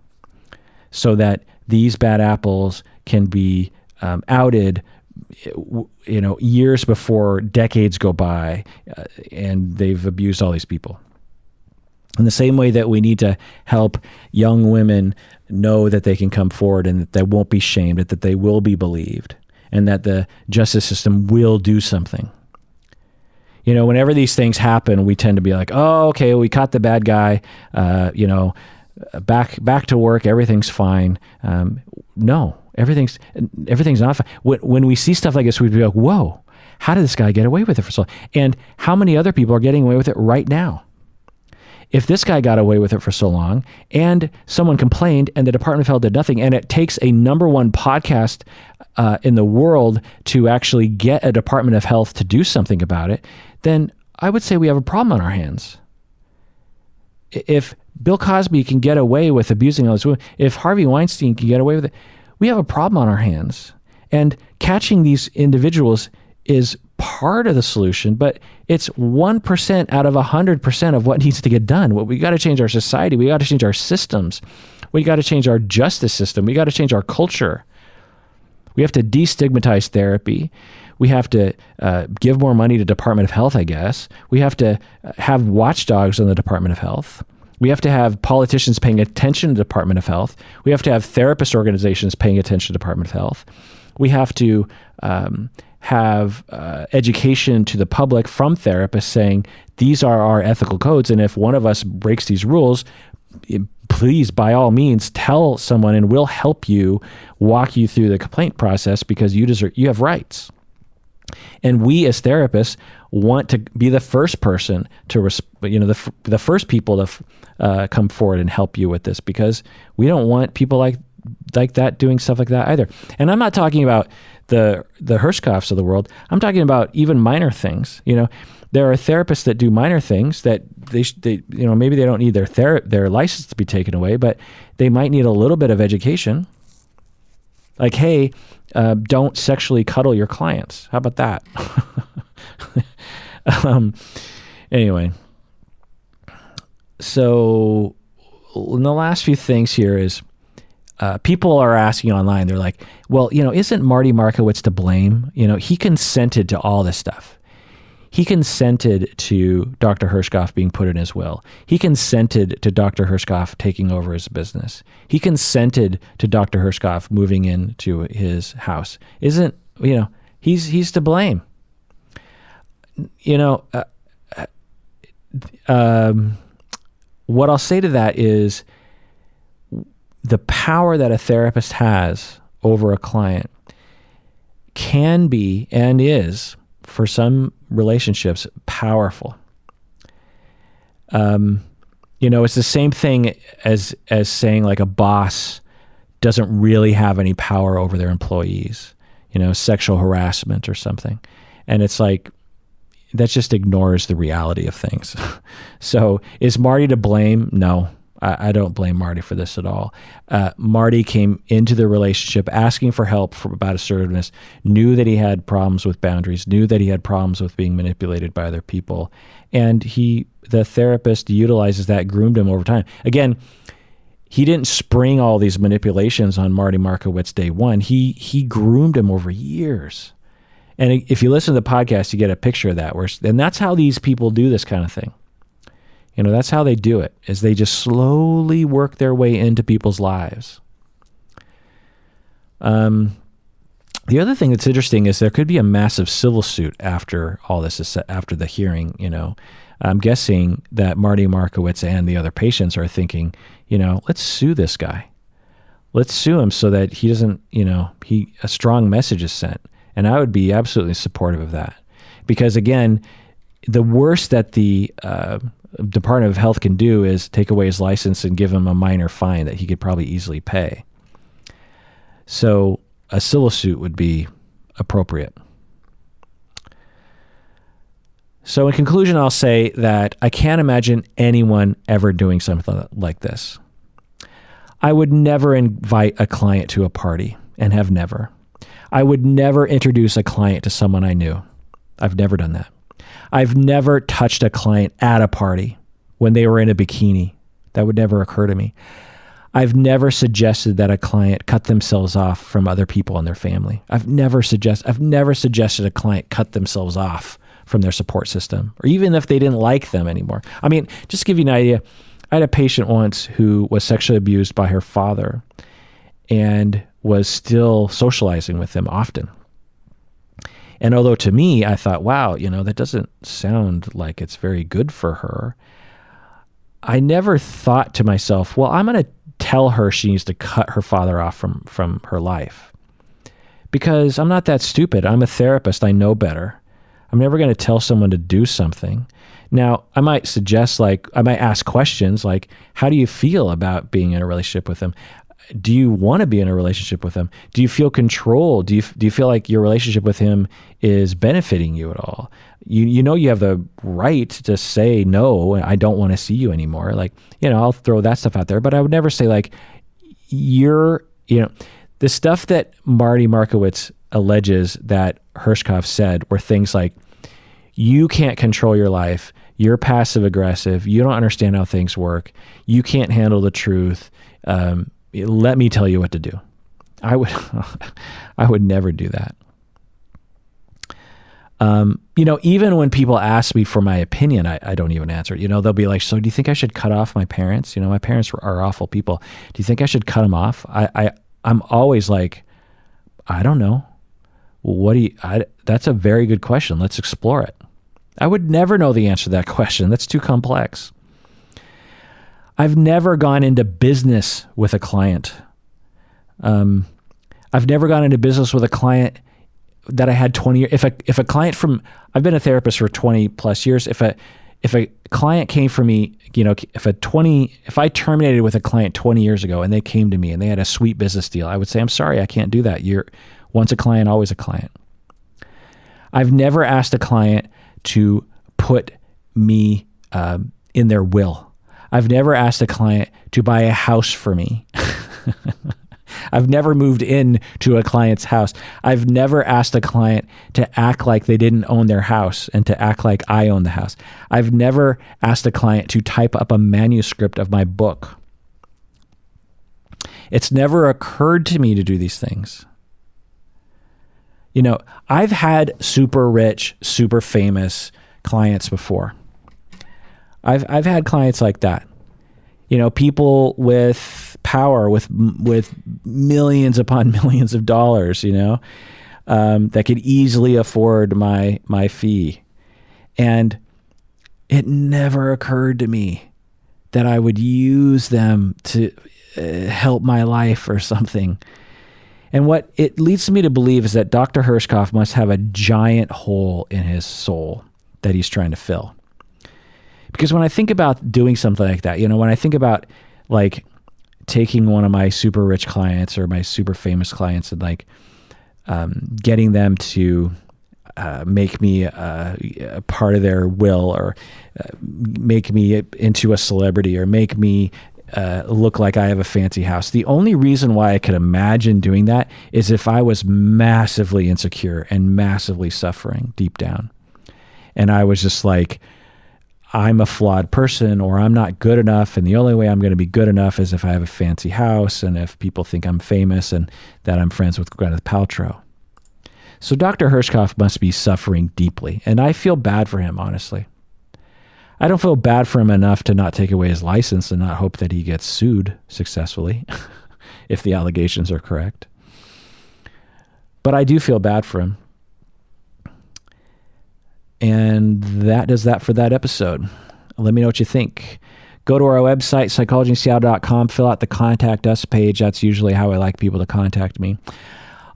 so that these bad apples can be outed, years before decades go by, and they've abused all these people. In the same way that we need to help young women know that they can come forward and that they won't be shamed, that they will be believed, and that the justice system will do something. Whenever these things happen, we tend to be like, oh, okay, we caught the bad guy, back to work, everything's fine. No, everything's not fine. When we see stuff like this, we'd be like, whoa, how did this guy get away with it for so long? And how many other people are getting away with it right now? If this guy got away with it for so long and someone complained and the Department of Health did nothing, and it takes a #1 podcast in the world to actually get a Department of Health to do something about it, then I would say we have a problem on our hands. If Bill Cosby can get away with abusing all these women, if Harvey Weinstein can get away with it, we have a problem on our hands. And catching these individuals is part of the solution, but it's 1% out of 100% of what needs to get done. We got to change our society. We got to change our systems. We got to change our justice system. We got to change our culture. We have to destigmatize therapy. We have to give more money to Department of Health, I guess. We have to have watchdogs on the Department of Health. We have to have politicians paying attention to the Department of Health. We have to have therapist organizations paying attention to the Department of Health. We have to have education to the public from therapists saying, these are our ethical codes, and if one of us breaks these rules, please, by all means, tell someone, and we'll help you, walk you through the complaint process, because you have rights. And we as therapists want to be the first person to, the first people to come forward and help you with this, because we don't want people like that doing stuff like that either. And I'm not talking about the Herschkopfs of the world. I'm talking about even minor things. There are therapists that do minor things that they maybe they don't need their license to be taken away, but they might need a little bit of education. Like, hey, don't sexually cuddle your clients. How about that? Anyway, so in the last few things here is people are asking online. They're like, well, isn't Marty Markowitz to blame? He consented to all this stuff. He consented to Dr. Herschkopf being put in his will. He consented to Dr. Herschkopf taking over his business. He consented to Dr. Herschkopf moving into his house. He's to blame. What I'll say to that is the power that a therapist has over a client can be and is, for some relationships, powerful. It's the same thing as saying like a boss doesn't really have any power over their employees, sexual harassment or something. And it's like, that just ignores the reality of things. So is Marty to blame? No, I don't blame Marty for this at all. Marty came into the relationship asking for help about assertiveness, knew that he had problems with boundaries, knew that he had problems with being manipulated by other people. And the therapist utilizes that, groomed him over time. Again, he didn't spring all these manipulations on Marty Markowitz day one. He groomed him over years. And if you listen to the podcast, you get a picture of that. And that's how these people do this kind of thing. That's how they do it, is they just slowly work their way into people's lives. The other thing that's interesting is there could be a massive civil suit after all this is after the hearing. I'm guessing that Marty Markowitz and the other patients are thinking, let's sue this guy. Let's sue him so that he doesn't, a strong message is sent. And I would be absolutely supportive of that. Because again, the worst that the Department of Health can do is take away his license and give him a minor fine that he could probably easily pay. So a civil suit would be appropriate. So in conclusion, I'll say that I can't imagine anyone ever doing something like this. I would never invite a client to a party, and have never. I would never introduce a client to someone I knew. I've never done that. I've never touched a client at a party when they were in a bikini. That would never occur to me. I've never suggested that a client cut themselves off from other people in their family. I've never suggested a client cut themselves off from their support system, or even if they didn't like them anymore. I mean, just to give you an idea, I had a patient once who was sexually abused by her father and was still socializing with him often. And although to me, I thought, wow, that doesn't sound like it's very good for her, I never thought to myself, well, I'm going to tell her she needs to cut her father off from her life. Because I'm not that stupid. I'm a therapist. I know better. I'm never going to tell someone to do something. Now, I might suggest, I might ask questions like, how do you feel about being in a relationship with him? Do you want to be in a relationship with him? Do you feel controlled? Do you feel like your relationship with him is benefiting you at all? You have the right to say, no, I don't want to see you anymore. I'll throw that stuff out there, but I would never say the stuff that Marty Markowitz alleges that Herschkopf said were things like, you can't control your life. You're passive aggressive. You don't understand how things work. You can't handle the truth. Let me tell you what to do. I would never do that. Even when people ask me for my opinion, I don't even answer it. They'll be like, so do you think I should cut off my parents? My parents are awful people. Do you think I should cut them off? I'm always like, I don't know. That's a very good question. Let's explore it. I would never know the answer to that question. That's too complex. I've never gone into business with a client. I've never gone into business with a client that I had 20 years. If a client I've been a therapist for 20 plus years. If a client came for me, if I terminated with a client 20 years ago and they came to me and they had a sweet business deal, I would say, I'm sorry, I can't do that. You're once a client, always a client. I've never asked a client to put me in their will. I've never asked a client to buy a house for me. I've never moved in to a client's house. I've never asked a client to act like they didn't own their house and to act like I own the house. I've never asked a client to type up a manuscript of my book. It's never occurred to me to do these things. I've had super rich, super famous clients before. I've had clients like that. People with power, with millions upon millions of dollars, that could easily afford my fee. And it never occurred to me that I would use them to help my life or something. And what it leads me to believe is that Dr. Herschkopf must have a giant hole in his soul that he's trying to fill. Because when I think about doing something like that, when I think about like taking one of my super rich clients or my super famous clients and like getting them to make me a part of their will, or make me into a celebrity, or make me look like I have a fancy house. The only reason why I could imagine doing that is if I was massively insecure and massively suffering deep down. And I was just like, I'm a flawed person, or I'm not good enough, and the only way I'm going to be good enough is if I have a fancy house and if people think I'm famous and that I'm friends with Gwyneth Paltrow. So Dr. Herschkopf must be suffering deeply, and I feel bad for him, honestly. I don't feel bad for him enough to not take away his license and not hope that he gets sued successfully if the allegations are correct. But I do feel bad for him. And that does that for that episode. Let me know what you think. Go to our website, psychologyinseattle.com, fill out the Contact Us page. That's usually how I like people to contact me.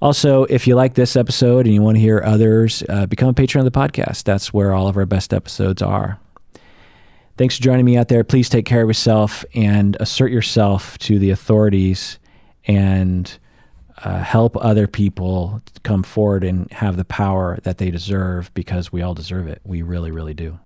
Also, if you like this episode and you want to hear others, become a patron of the podcast. That's where all of our best episodes are. Thanks for joining me out there. Please take care of yourself and assert yourself to the authorities and help other people come forward and have the power that they deserve, because we all deserve it. We really, really do.